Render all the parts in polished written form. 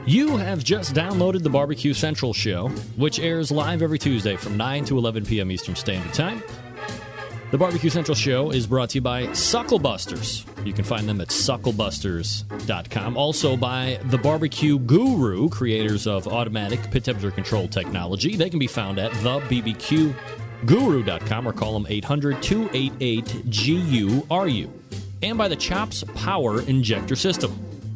You have just downloaded the Barbecue Central Show, which airs live every Tuesday from 9 to 11 p.m. Eastern Standard Time. The Barbecue Central Show is brought to you by Sucklebusters. You can find them at sucklebusters.com. Also by The Barbecue Guru, creators of automatic pit temperature control technology. They can be found at thebbqguru.com or call them 800-288-GURU. And by the Chops Power Injector System,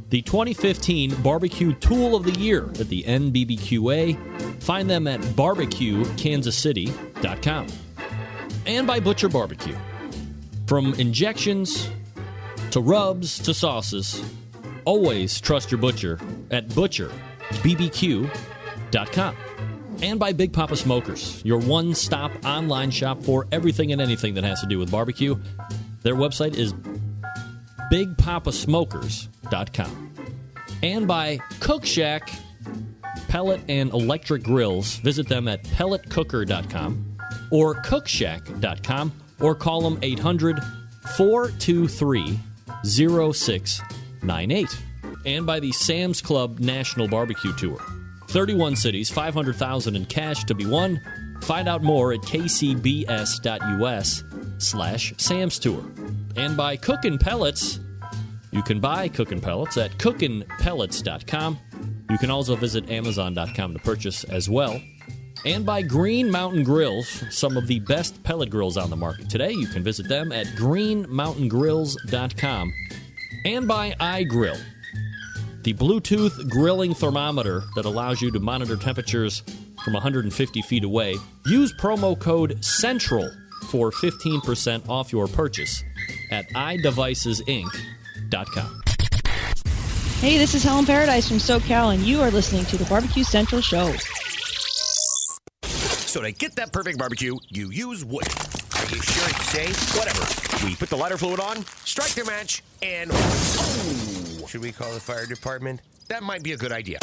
the 2015 Barbecue Tool of the Year at the NBBQA. Find them at barbecuekansascity.com. And by Butcher BBQ. From injections to rubs to sauces, always trust your butcher at butcherbbq.com. And by Big Papa Smokers, your one-stop online shop for everything and anything that has to do with barbecue. Their website is bigpapasmokers.com. And by Cook Shack Pellet and Electric Grills. Visit them at pelletcooker.com or cookshack.com or call them 800-423-0698. And by the Sam's Club National Barbecue Tour. 31 cities, $500,000 in cash to be won. Find out more at kcbs.us/Sam's Tour. And by Cookin' Pellets. You can buy Cookin' Pellets at cookinpellets.com. You can also visit amazon.com to purchase as well. And by Green Mountain Grills, some of the best pellet grills on the market today. You can visit them at greenmountaingrills.com. And by iGrill, the Bluetooth grilling thermometer that allows you to monitor temperatures from 150 feet away. Use promo code CENTRAL for 15% off your purchase at iDevicesinc.com. Hey, this is Helen Paradise from SoCal, and you are listening to the Barbecue Central Show. So to get that perfect barbecue, you use wood. Are you sure it's safe? Whatever. We put the lighter fluid on, strike the match, and... Oh! Should we call the fire department? That might be a good idea.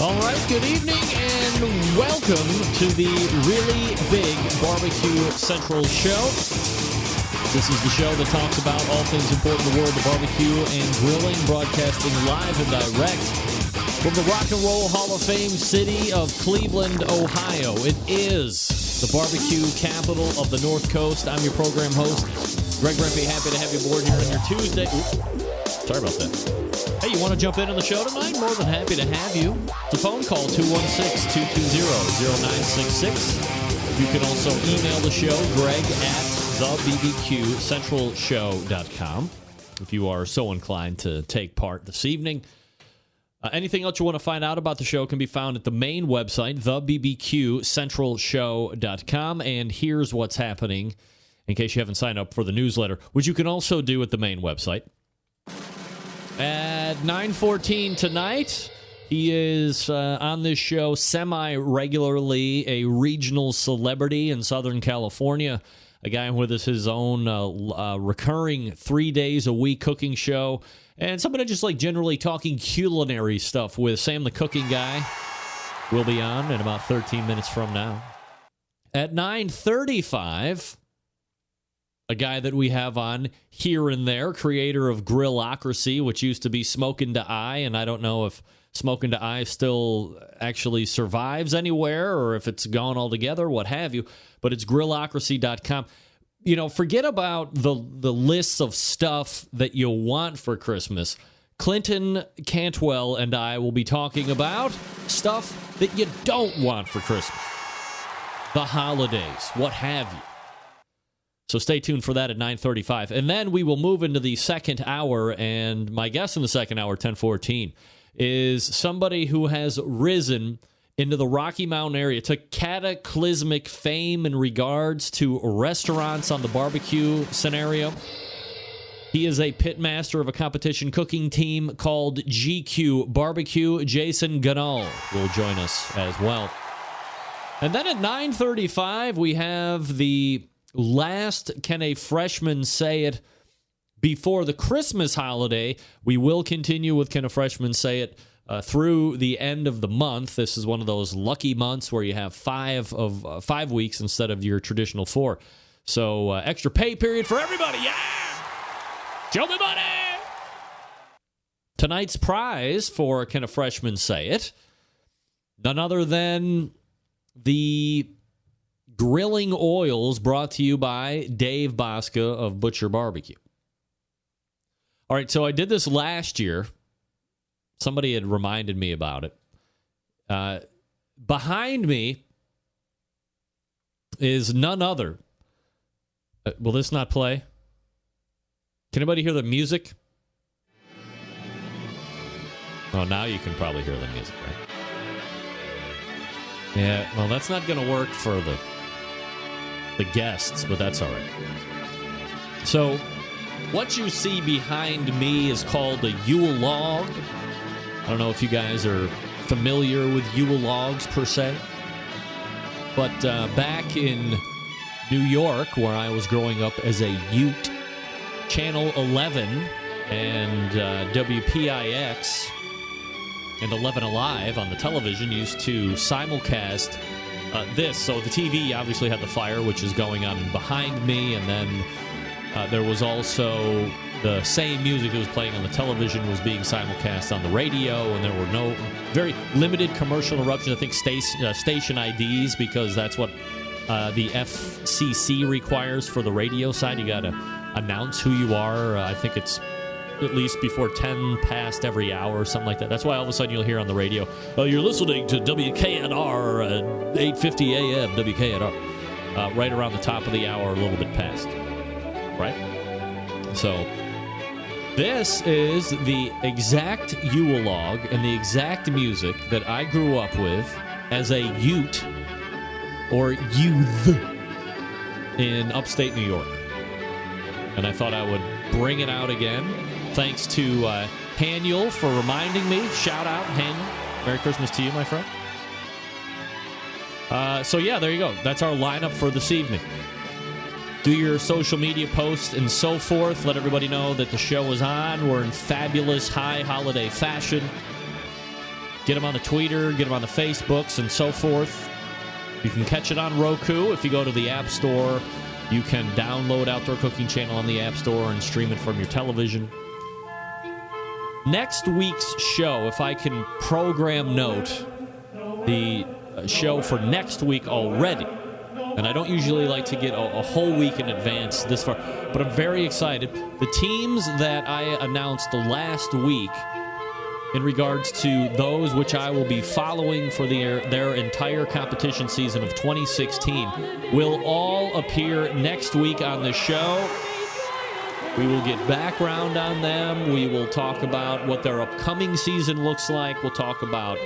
All right, good evening and welcome to the really big Barbecue Central Show. This is the show that talks about all things important in the world of barbecue and grilling, broadcasting live and direct from the Rock and Roll Hall of Fame city of Cleveland, Ohio. It is the barbecue capital of the North Coast. I'm your program host, Greg Rempe. Happy to have you aboard here on your Tuesday. Oops, sorry about that. Hey, you want to jump in on the show tonight? More than happy to have you. It's a phone call, 216-220-0966. You can also email the show, Greg at thebbqcentralshow.com, if you are so inclined to take part this evening. Anything else you want to find out about the show can be found at the main website, thebbqcentralshow.com. And here's what's happening, in case you haven't signed up for the newsletter, which you can also do at the main website. At 9:14 tonight, he is on this show semi-regularly, a regional celebrity in Southern California, a guy with his own recurring 3 days a week cooking show, and somebody just like generally talking culinary stuff with Sam the Cooking Guy. Will be on in about 13 minutes from now. At 9:35... a guy that we have on here and there, creator of Grillocracy, which used to be Smokin' to Eye, and I don't know if Smokin' to Eye still actually survives anywhere or if it's gone altogether, what have you, but it's Grillocracy.com. You know, forget about the lists of stuff that you want for Christmas. Clinton Cantwell and I will be talking about stuff that you don't want for Christmas. The holidays, what have you. So stay tuned for that at 9:35. And then we will move into the second hour, and my guest in the second hour, 10:14, is somebody who has risen into the Rocky Mountain area to cataclysmic fame in regards to restaurants on the barbecue scenario. He is a pitmaster of a competition cooking team called GQUE BBQ. Jason Ganahl will join us as well. And then at 9:35, we have the last Can a Freshman Say It before the Christmas holiday. We will continue with Can a Freshman Say It through the end of the month. This is one of those lucky months where you have 5 weeks instead of your traditional 4. So extra pay period for everybody. Yeah! Show me money! Tonight's prize for Can a Freshman Say It? None other than the grilling oils brought to you by Dave Bosca of Butcher BBQ. All right, so I did this last year. Somebody had reminded me about it. Behind me is none other. Will this not play? Can anybody hear the music? Oh, now you can probably hear the music, right? Yeah, well, that's not going to work for the guests, but that's all right. So, what you see behind me is called a Yule log. I don't know if you guys are familiar with Yule logs per se, but back in New York, where I was growing up as a Ute, Channel 11 and WPIX and 11 Alive on the television used to simulcast this. So the TV obviously had the fire, which is going on behind me, and then there was also the same music that was playing on the television was being simulcast on the radio, and there were no very limited commercial interruptions. I think station IDs, because that's what the FCC requires for the radio side. You got to announce who you are. I think it's at least before 10 past every hour or something like that. That's why all of a sudden you'll hear on the radio, oh, you're listening to WKNR, 8:50 a.m. WKNR, right around the top of the hour, a little bit past. Right? So this is the exact Yule log and the exact music that I grew up with as a Ute or youth in upstate New York. And I thought I would bring it out again. Thanks to Haniel for reminding me. Shout out, Haniel. Merry Christmas to you, my friend. So, yeah, there you go. That's our lineup for this evening. Do your social media posts and so forth. Let everybody know that the show is on. We're in fabulous high holiday fashion. Get them on the Twitter, get them on the Facebooks and so forth. You can catch it on Roku. If you go to the App Store, you can download Outdoor Cooking Channel on the App Store and stream it from your television. Next week's show, if I can program note the show for next week already, and I don't usually like to get a whole week in advance this far, but I'm very excited. The teams that I announced last week in regards to those which I will be following for their entire competition season of 2016 will all appear next week on the show. We will get background on them. We will talk about what their upcoming season looks like. We'll talk about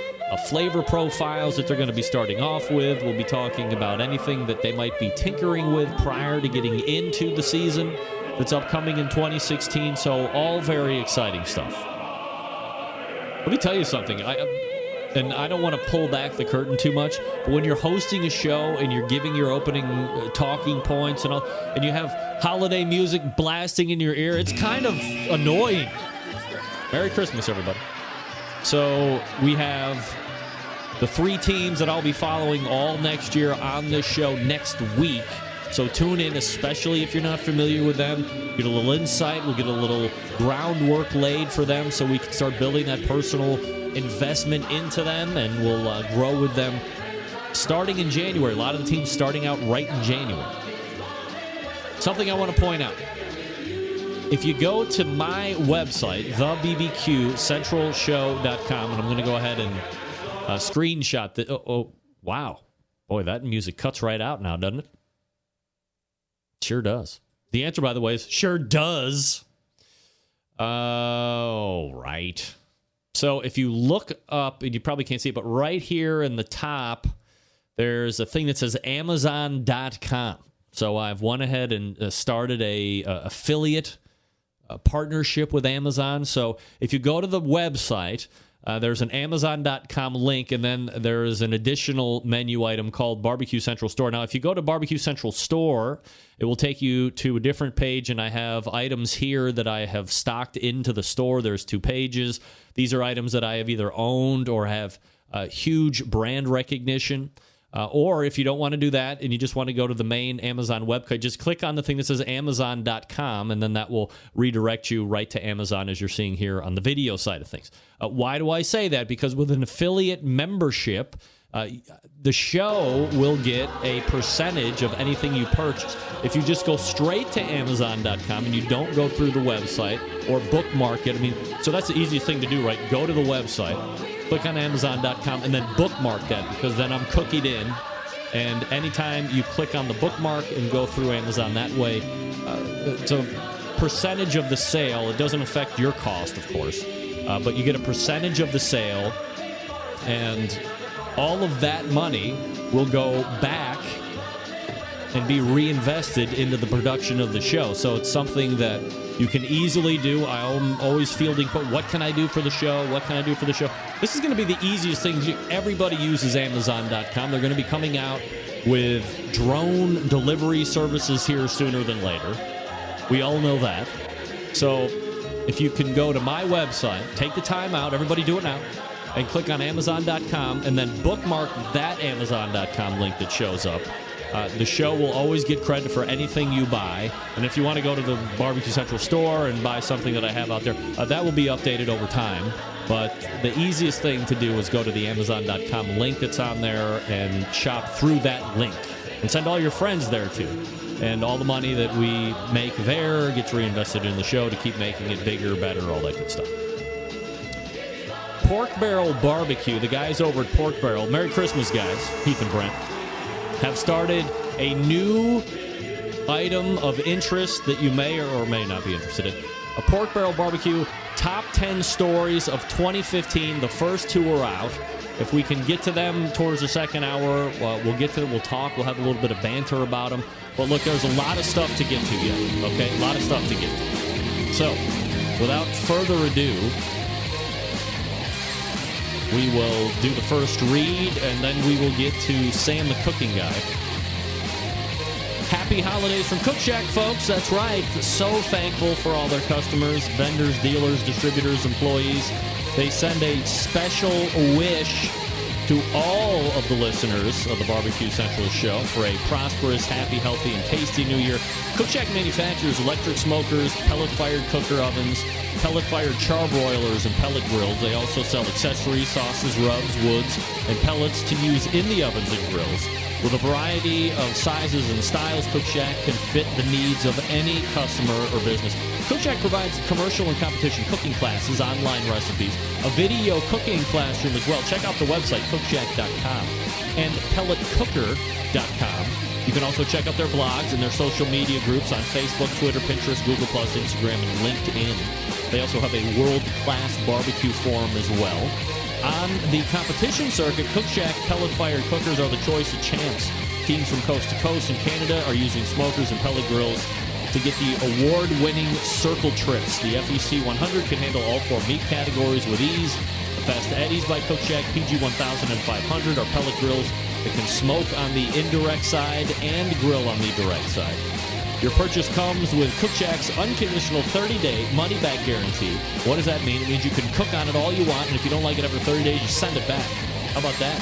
flavor profiles that they're going to be starting off with. We'll be talking about anything that they might be tinkering with prior to getting into the season that's upcoming in 2016. So all very exciting stuff. Let me tell you something. And I don't want to pull back the curtain too much, but when you're hosting a show and you're giving your opening talking points and all, and you have holiday music blasting in your ear, it's kind of annoying. Merry Christmas, everybody. So we have the 3 teams that I'll be following all next year on this show next week. So tune in, especially if you're not familiar with them. Get a little insight. We'll get a little groundwork laid for them so we can start building that personal investment into them, and we'll grow with them starting in January. A lot of the teams starting out right in January. Something I want to point out. If you go to my website, thebbqcentralshow.com, and I'm going to go ahead and screenshot the. Oh, wow. Boy, that music cuts right out now, doesn't it? Sure does. The answer, by the way, is sure does. Oh, right. So if you look up, and you probably can't see it, but right here in the top, there's a thing that says Amazon.com. So I've went ahead and started a affiliate partnership with Amazon. So if you go to the website, there's an Amazon.com link, and then there is an additional menu item called Barbecue Central Store. Now, if you go to Barbecue Central Store, it will take you to a different page, and I have items here that I have stocked into the store. There's 2 pages. These are items that I have either owned or have huge brand recognition. Or if you don't want to do that and you just want to go to the main Amazon website, just click on the thing that says Amazon.com, and then that will redirect you right to Amazon, as you're seeing here on the video side of things. Why do I say that? Because with an affiliate membership, the show will get a percentage of anything you purchase. If you just go straight to Amazon.com and you don't go through the website or bookmark it, so that's the easiest thing to do, right? Go to the website, click on Amazon.com, and then bookmark that, because then I'm cookied in. And anytime you click on the bookmark and go through Amazon that way, it's a percentage of the sale. It doesn't affect your cost, of course, but you get a percentage of the sale, and all of that money will go back and be reinvested into the production of the show. So it's something that you can easily do. I'm always fielding, what can I do for the show? What can I do for the show? This is going to be the easiest thing. Everybody uses Amazon.com. They're going to be coming out with drone delivery services here sooner than later. We all know that. So if you can go to my website, take the time out, everybody do it now, and click on Amazon.com, and then bookmark that Amazon.com link that shows up. The show will always get credit for anything you buy. And if you want to go to the Barbecue Central store and buy something that I have out there, that will be updated over time. But the easiest thing to do is go to the Amazon.com link that's on there and shop through that link. And send all your friends there, too. And all the money that we make there gets reinvested in the show to keep making it bigger, better, all that good stuff. Pork Barrel Barbecue, the guys over at Pork Barrel, Merry Christmas, guys, Heath and Brent, have started a new item of interest that you may or may not be interested in. A Pork Barrel Barbecue top 10 stories of 2015. The first 2 are out. If we can get to them towards the second hour, we'll get to them. We'll talk. We'll have a little bit of banter about them. But look, there's a lot of stuff to get to yet. Okay, a lot of stuff to get to. So, without further ado, we will do the first read, and then we will get to Sam the Cooking Guy. Happy holidays from Cook Shack, folks. That's right. So thankful for all their customers, vendors, dealers, distributors, employees. They send a special wish to all of the listeners of the Barbecue Central show for a prosperous, happy, healthy, and tasty new year. Cook Shack manufactures electric smokers, pellet-fired cooker ovens, pellet-fired charbroilers, and pellet grills. They also sell accessories, sauces, rubs, woods, and pellets to use in the ovens and grills. With a variety of sizes and styles, Cook Shack can fit the needs of any customer or business. Cook Shack provides commercial and competition cooking classes, online recipes, a video cooking classroom as well. Check out the website, cookshack.com, and pelletcooker.com. You can also check out their blogs and their social media groups on Facebook, Twitter, Pinterest, Google+, Instagram, and LinkedIn. They also have a world-class barbecue forum as well. On the competition circuit, Cook Shack pellet-fired cookers are the choice of champs. Teams from coast to coast in Canada are using smokers and pellet grills to get the award-winning Circle Trips. The FEC 100 can handle all 4 meat categories with ease. The Fast Eddies by Cook Shack, PG 1000 and 500 are pellet grills that can smoke on the indirect side and grill on the direct side. Your purchase comes with Cook Shack's unconditional 30-day money-back guarantee. What does that mean? It means you can cook on it all you want, and if you don't like it after 30 days, you send it back. How about that?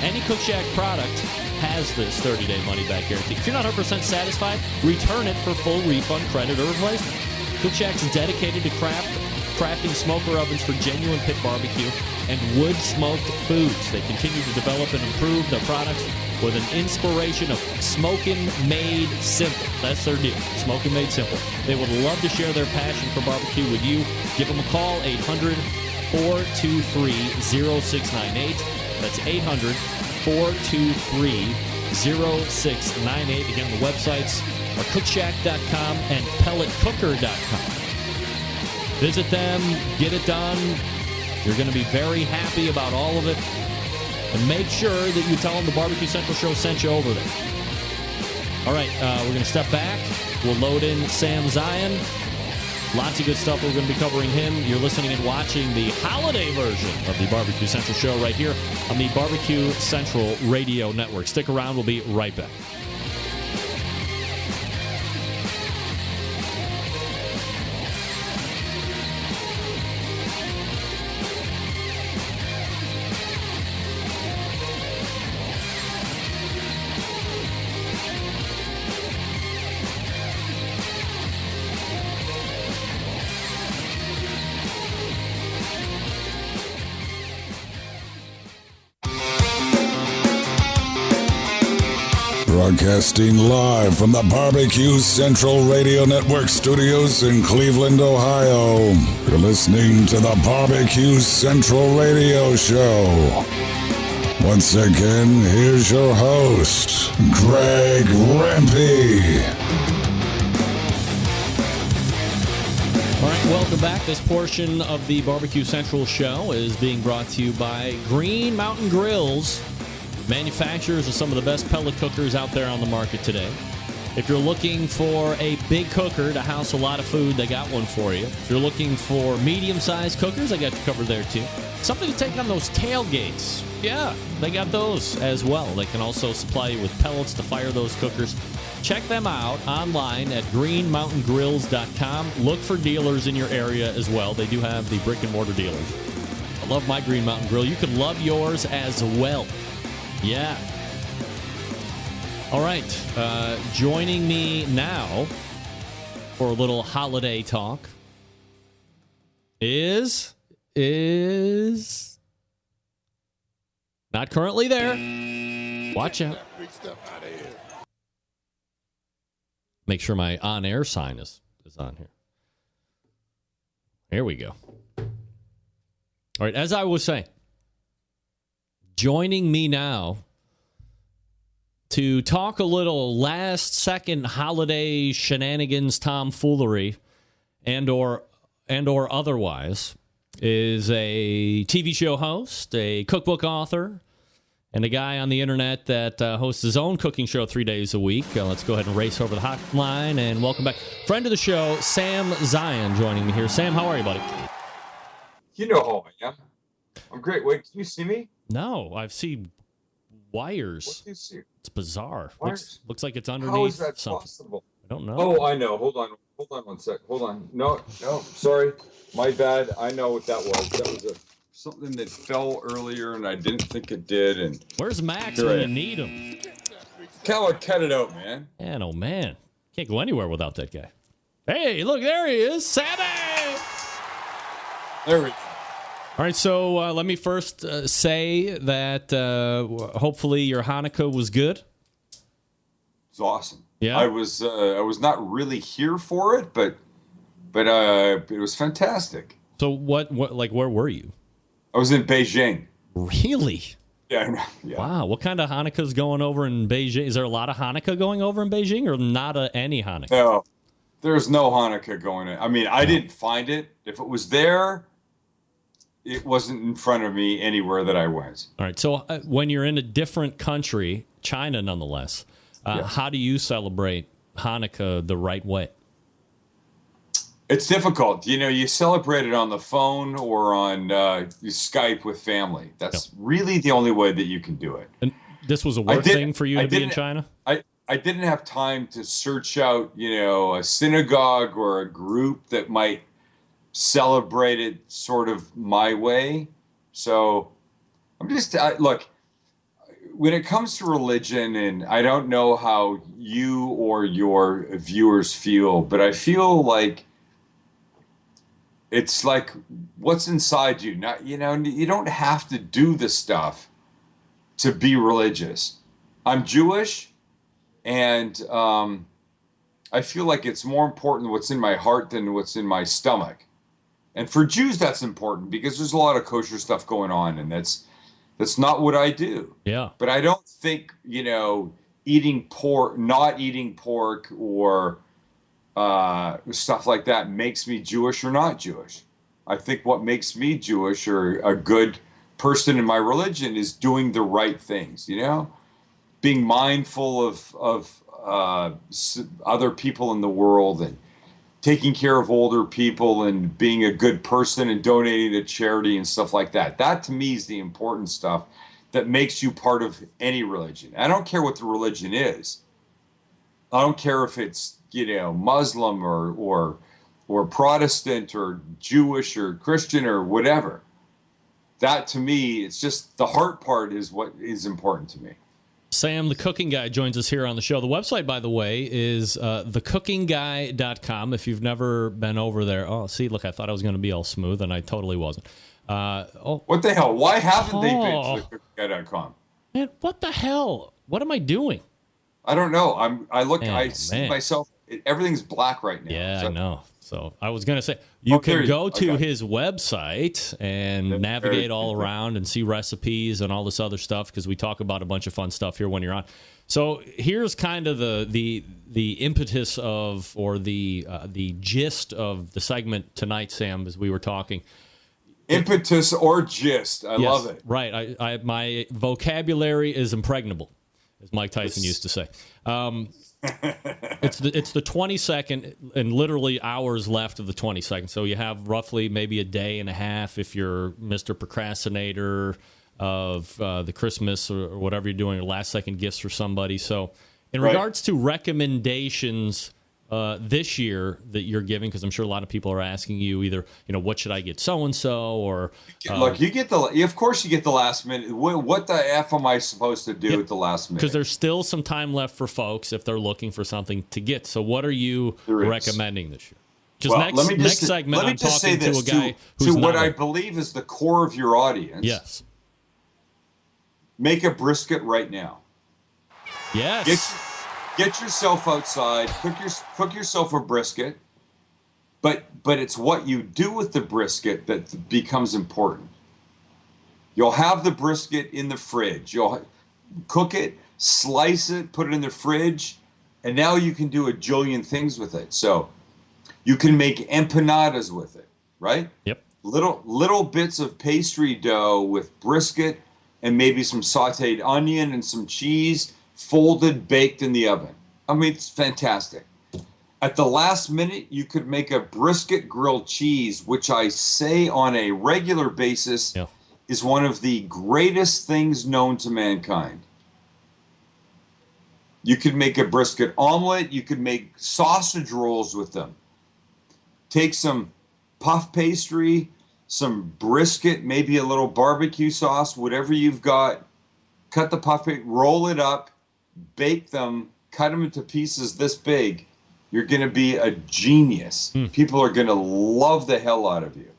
Any Cook Shack product has this 30-day money-back guarantee. If you're not 100% satisfied, return it for full refund, credit, or replacement. Cook Shack's dedicated to crafting smoker ovens for genuine pit barbecue and wood-smoked foods. They continue to develop and improve their products with an inspiration of smoking made simple. That's their deal. Smoking made simple. They would love to share their passion for barbecue with you. Give them a call, 800-423-0698. That's 800-423-0698. Again, the websites are cookshack.com and pelletcooker.com. Visit them, get it done. You're going to be very happy about all of it. And make sure that you tell them the Barbecue Central show sent you over there. All right, we're going to step back. We'll load in Sam Zion. Lots of good stuff. We're going to be covering him. You're listening and watching the holiday version of the Barbecue Central show right here on the Barbecue Central Radio Network. Stick around. We'll be right back. Broadcasting live from the Barbecue Central Radio Network studios in Cleveland, Ohio. You're listening to the Barbecue Central Radio Show. Once again, here's your host, Greg Rempe. All right, welcome back. This portion of the Barbecue Central show is being brought to you by Green Mountain Grills, manufacturers of some of the best pellet cookers out there on the market today. If you're looking for a big cooker to house a lot of food, they got one for you. If you're looking for medium-sized cookers, they got you covered there too. Something to take on those tailgates. Yeah, they got those as well. They can also supply you with pellets to fire those cookers. Check them out online at greenmountaingrills.com. Look for dealers in your area as well. They do have the brick-and-mortar dealers. I love my Green Mountain Grill. You can love yours as well. Yeah. All right. Joining me now for a little holiday talk is not currently there. Watch out. Make sure my on-air sign is on here. Here we go. All right. As I was saying, joining me now to talk a little last-second holiday shenanigans, tomfoolery, and or otherwise, is a TV show host, a cookbook author, and a guy on the internet that hosts his own cooking show 3 days a week. Let's go ahead and race over the hotline and welcome back. Friend of the show, Sam Zion, joining me here. Sam, how are you, buddy? You know how I am. I'm great. Wait, can you see me? No, I've seen wires. What do you see? It's bizarre. Wires? Looks like it's underneath. How is that something. possible? I don't know. Oh, I know. Hold on 1 sec. Hold on. No, sorry. My bad. I know what that was. That was something that fell earlier, and I didn't think it did. And where's Max when you need him? Cut it out, man. Man, oh man. Can't go anywhere without that guy. Hey, look, there he is. Sammy! There we go. All right, so let me first say that hopefully your Hanukkah was good. It's awesome. Yeah, I was not really here for it, but it was fantastic. So what like where were you? I was in Beijing. Really? Yeah. Wow. What kind of Hanukkah's going over in Beijing? Is there a lot of Hanukkah going over in Beijing, or not any Hanukkah? No, there's no Hanukkah going in. I mean, I didn't find it. If it was there, it wasn't in front of me anywhere that I went. All right. So when you're in a different country, China nonetheless, how do you celebrate Hanukkah the right way? It's difficult. You celebrate it on the phone or on Skype with family. That's really the only way that you can do it. And this was a work thing for you to be in China? I didn't have time to search out, a synagogue or a group that might celebrate it sort of my way. So I'm just, look, when it comes to religion, and I don't know how you or your viewers feel, but I feel like it's like what's inside you. Not, you don't have to do the stuff to be religious. I'm Jewish, and I feel like it's more important what's in my heart than what's in my stomach. And for Jews, that's important because there's a lot of kosher stuff going on, and that's not what I do. Yeah. But I don't think, not eating pork or stuff like that makes me Jewish or not Jewish. I think what makes me Jewish or a good person in my religion is doing the right things, being mindful of other people in the world and taking care of older people and being a good person and donating to charity and stuff like that. That to me is the important stuff that makes you part of any religion. I don't care what the religion is. I don't care if it's, Muslim or Protestant or Jewish or Christian or whatever. That to me, it's just the heart part is what is important to me. Sam, the cooking guy, joins us here on the show. The website, by the way, is thecookingguy.com. If you've never been over there. Oh, see, look, I thought I was going to be all smooth, and I totally wasn't. What the hell? Why haven't they been to thecookingguy.com? Man, what the hell? What am I doing? I don't know. I see myself. Everything's black right now. Yeah, I know. So I was going to say, you can go to his website and navigate all around and see recipes and all this other stuff, because we talk about a bunch of fun stuff here when you're on. So here's kind of the impetus of, or the gist of the segment tonight, Sam, as we were talking. Impetus or gist. I love it. Right. My vocabulary is impregnable, as Mike Tyson used to say. It's the 22nd and literally hours left of the 22nd. So you have roughly maybe a day and a half if you're Mr. Procrastinator of the Christmas or whatever you're doing, or last second gifts for somebody. So in regards to recommendations this year that you're giving, because I'm sure a lot of people are asking you either, what should I get so-and-so, or... Look, of course you get the last minute. What the F am I supposed to do at the last minute? Because there's still some time left for folks if they're looking for something to get. So what are you recommending this year? Because next segment, I'm talking to a guy who's what I believe is the core of your audience. Yes. Make a brisket right now. Yes. Get yourself outside, cook yourself a brisket, but it's what you do with the brisket that becomes important. You'll have the brisket in the fridge. You'll cook it, slice it, put it in the fridge, and now you can do a jillion things with it. So you can make empanadas with it, right? Yep. Little bits of pastry dough with brisket and maybe some sautéed onion and some cheese, folded, baked in the oven. I mean, it's fantastic. At the last minute, you could make a brisket grilled cheese, which I say on a regular basis is one of the greatest things known to mankind. You could make a brisket omelet. You could make sausage rolls with them. Take some puff pastry, some brisket, maybe a little barbecue sauce, whatever you've got. Cut the puff pastry, roll it up, bake them, cut them into pieces this big. You're going to be a genius. People are going to love the hell out of you.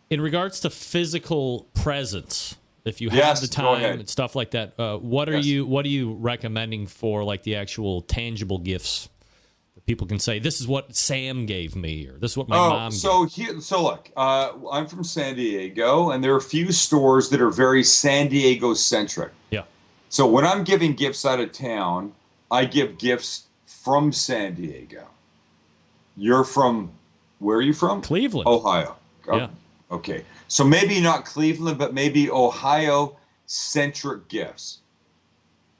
In regards to physical presence, if you have the time and stuff like that, what are you recommending for like the actual tangible gifts that people can say, this is what Sam gave me, or this is what my mom gave? So look, I'm from San Diego, and there are a few stores that are very San Diego centric. Yeah. So when I'm giving gifts out of town, I give gifts from San Diego. You're from, where are you from? Cleveland. Ohio. Yeah. Okay. So maybe not Cleveland, but maybe Ohio-centric gifts.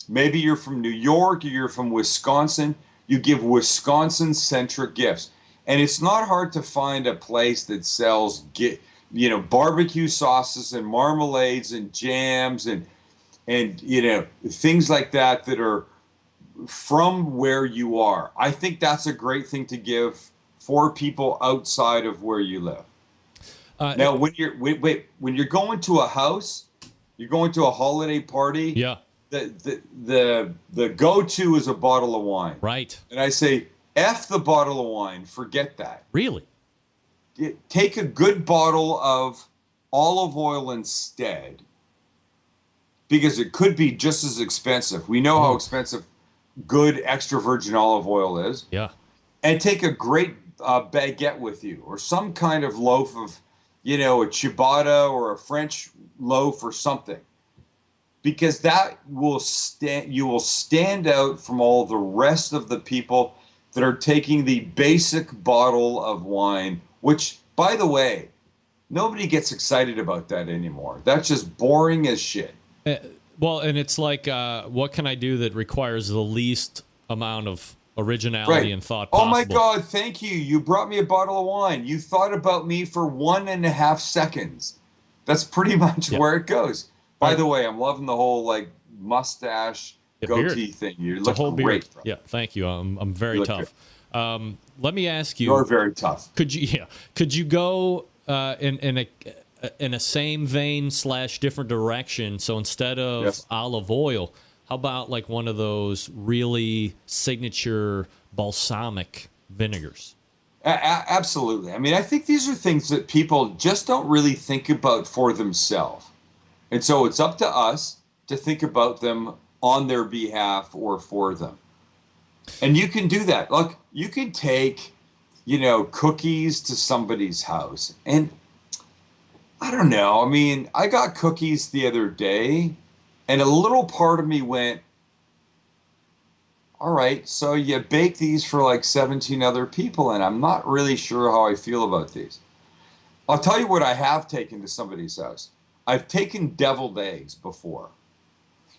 Maybe you're from New York, or you're from Wisconsin. You give Wisconsin-centric gifts. And it's not hard to find a place that sells, barbecue sauces and marmalades and jams and things like that are from where you are. I think that's a great thing to give for people outside of where you live. Now, when you're when you're going to a house, you're going to a holiday party. Yeah. The go-to is a bottle of wine. Right. And I say, F the bottle of wine. Forget that. Really? Take a good bottle of olive oil instead, because it could be just as expensive. We know how expensive good extra virgin olive oil is. Yeah. And take a great baguette with you, or some kind of loaf of, a ciabatta or a French loaf or something, because that will you will stand out from all the rest of the people that are taking the basic bottle of wine, which, by the way, nobody gets excited about that anymore. That's just boring as shit. Well, and it's like, what can I do that requires the least amount of originality and thought Oh possible. my God, thank you. You brought me a bottle of wine. You thought about me for 1.5 seconds. That's pretty much where it goes. By the way, I'm loving the whole like mustache goatee thing. You look great, bro. Yeah, thank you. I'm very tough. Let me ask you. You're very tough. Could you go in a same vein / different direction? So instead of olive oil, how about like one of those really signature balsamic vinegars? Absolutely. I mean, I think these are things that people just don't really think about for themselves. And so it's up to us to think about them on their behalf or for them. And you can do that. Look, you can take, cookies to somebody's house. And I don't know. I mean, I got cookies the other day, and a little part of me went, all right, so you bake these for like 17 other people, and I'm not really sure how I feel about these. I'll tell you what I have taken to somebody's house. I've taken deviled eggs before.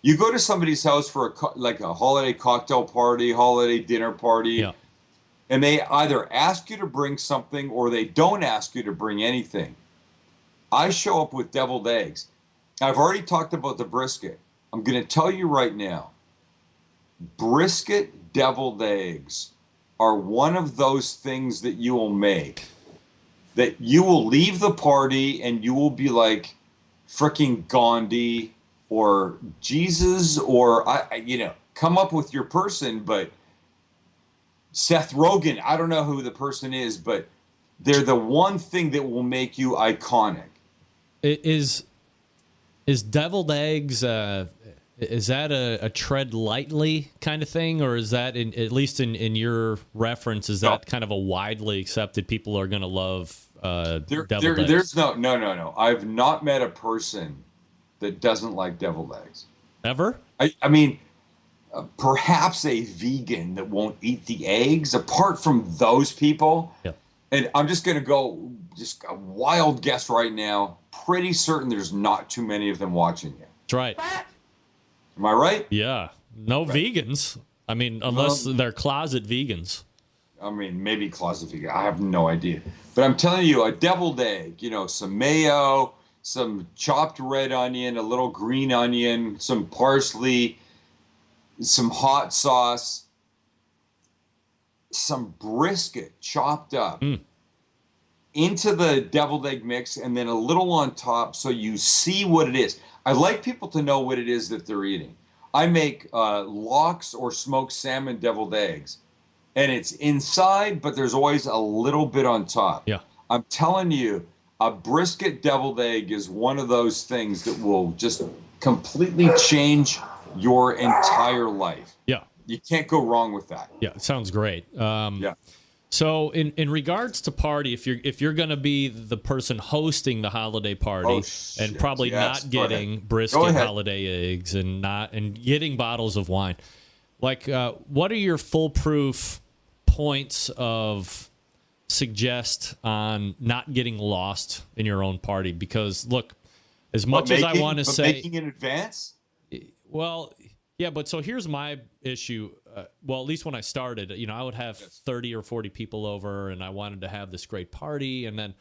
You go to somebody's house for a holiday cocktail party, holiday dinner party, and they either ask you to bring something or they don't ask you to bring anything. I show up with deviled eggs. I've already talked about the brisket. I'm going to tell you right now, brisket deviled eggs are one of those things that you will make that you will leave the party and you will be like fricking Gandhi or Jesus or, come up with your person, but Seth Rogen, I don't know who the person is, but they're the one thing that will make you iconic. Is deviled eggs, is that a tread lightly kind of thing, or is that, at least in your reference, is that kind of a widely accepted, people are going to love deviled eggs? There's no. I've not met a person that doesn't like deviled eggs. Ever? I mean, perhaps a vegan that won't eat the eggs, apart from those people. Yeah. And I'm just going to go just a wild guess right now. Pretty certain there's not too many of them watching you. That's right. Am I right? Yeah. No vegans. I mean, unless they're closet vegans. I mean, maybe closet vegan. I have no idea. But I'm telling you, a deviled egg, some mayo, some chopped red onion, a little green onion, some parsley, some hot sauce, some brisket chopped up into the deviled egg mix, and then a little on top so you see what it is. I like people to know what it is that they're eating. I make lox or smoked salmon deviled eggs, and it's inside, but there's always a little bit on top. Yeah. I'm telling you, a brisket deviled egg is one of those things that will just completely change your entire life. Yeah. You can't go wrong with that. Yeah, it sounds great. Yeah. So in regards to party, if you're going to be the person hosting the holiday party and probably not getting brisket holiday eggs and getting bottles of wine, like what are your foolproof points of suggest on not getting lost in your own party? Because look, as much as I want to say, making in advance. Well, yeah, but so here's my issue. Well, at least when I started, I would have 30 or 40 people over, and I wanted to have this great party. And then,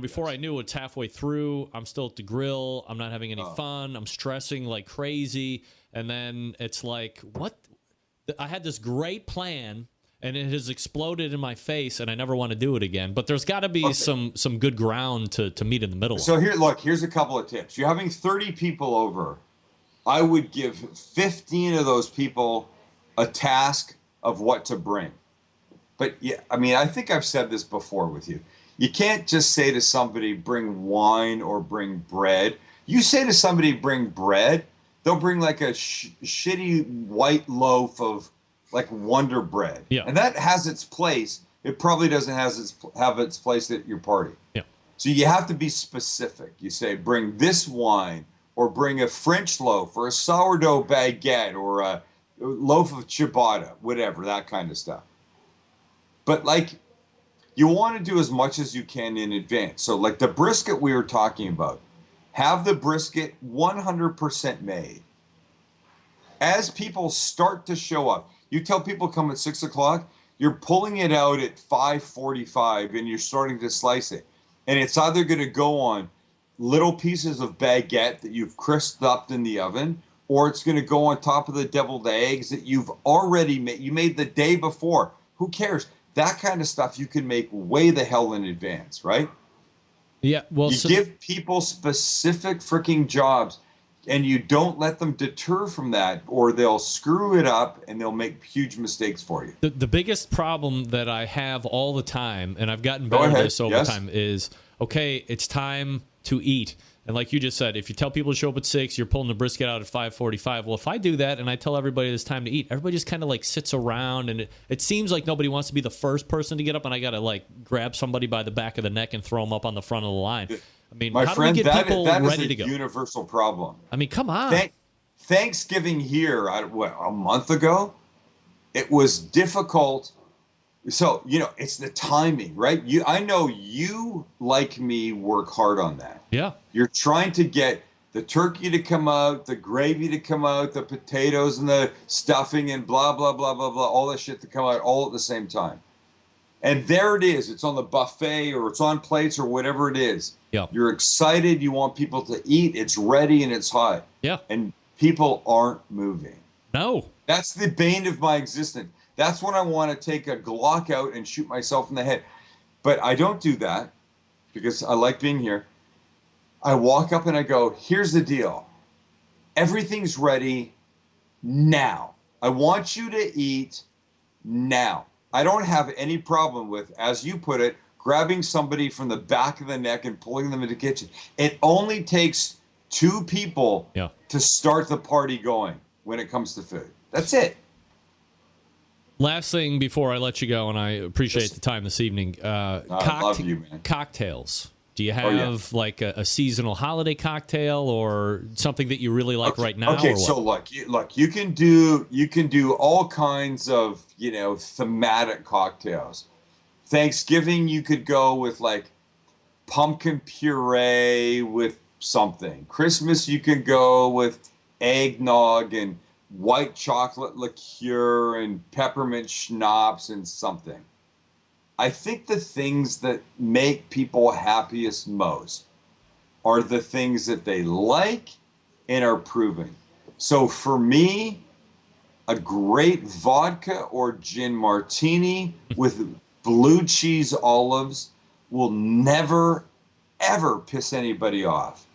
before I knew it's halfway through, I'm still at the grill. I'm not having any fun. I'm stressing like crazy. And then it's like, what? I had this great plan, and it has exploded in my face, and I never want to do it again. But there's got to be some good ground to meet in the middle. So here's a couple of tips. You're having 30 people over. I would give 15 of those people a task of what to bring. But yeah, I mean, I think I've said this before with you. You can't just say to somebody, bring wine or bring bread. You say to somebody, bring bread, they'll bring like a shitty white loaf of like Wonder Bread. Yeah. And that has its place. It probably doesn't have its place at your party. Yeah. So you have to be specific. You say, bring this wine, or bring a French loaf, or a sourdough baguette, or a loaf of ciabatta, whatever, that kind of stuff. But like, you want to do as much as you can in advance. So like the brisket we were talking about, have the brisket 100% made. As people start to show up, You tell people come at 6 o'clock, you're pulling it out at 5:45 and you're starting to slice it. And it's either going to go on little pieces of baguette that you've crisped up in the oven, or it's going to go on top of the deviled eggs that you've already made. You made the day before. Who cares? That kind of stuff you can make way the hell in advance, right? Yeah. Well, you give people specific freaking jobs, and you don't let them deter from that, or they'll screw it up and they'll make huge mistakes for you. The biggest problem that I have all the time, and I've gotten better at this over time, is, okay, it's time to eat. And like you just said, if you tell people to show up at 6, you're pulling the brisket out at 5:45. Well, if I do that and I tell everybody it's time to eat, everybody just kind of like sits around, and it seems like nobody wants to be the first person to get up, and I got to like grab somebody by the back of the neck and throw them up on the front of the line. I mean, my how friend, do we get people ready to go? That is a universal problem. I mean, come on. Thanksgiving here, a month ago, it was difficult. So, it's the timing, right? I know you, like me, work hard on that. Yeah. You're trying to get the turkey to come out, the gravy to come out, the potatoes and the stuffing and blah, blah, blah, blah, blah, all that shit to come out all at the same time. And there it is. It's on the buffet or it's on plates or whatever it is. Yeah. You're excited. You want people to eat. It's ready and it's hot. Yeah. And people aren't moving. No. That's the bane of my existence. That's when I want to take a Glock out and shoot myself in the head. But I don't do that because I like being here. I walk up and I go, here's the deal. Everything's ready now. I want you to eat now. I don't have any problem with, as you put it, grabbing somebody from the back of the neck and pulling them into the kitchen. It only takes 2 people to start the party going when it comes to food. That's it. Last thing before I let you go, and I appreciate the time this evening. I love you, man. Cocktails. Do you have like a seasonal holiday cocktail or something that you really like right now? Okay, or what? so look, you can do all kinds of thematic cocktails. Thanksgiving, you could go with like pumpkin puree with something. Christmas, you can go with eggnog and white chocolate liqueur and peppermint schnapps and something. I think the things that make people happiest most are the things that they like and are proven. So for me, a great vodka or gin martini with blue cheese olives will never, ever piss anybody off.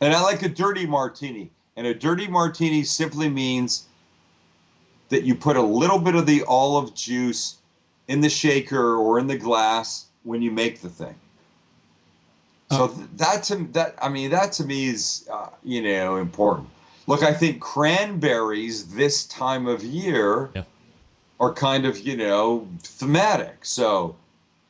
And I like a dirty martini. And a dirty martini simply means that you put a little bit of the olive juice in the shaker or in the glass when you make the thing. So that to me is important. Look, I think cranberries this time of year are kind of thematic. So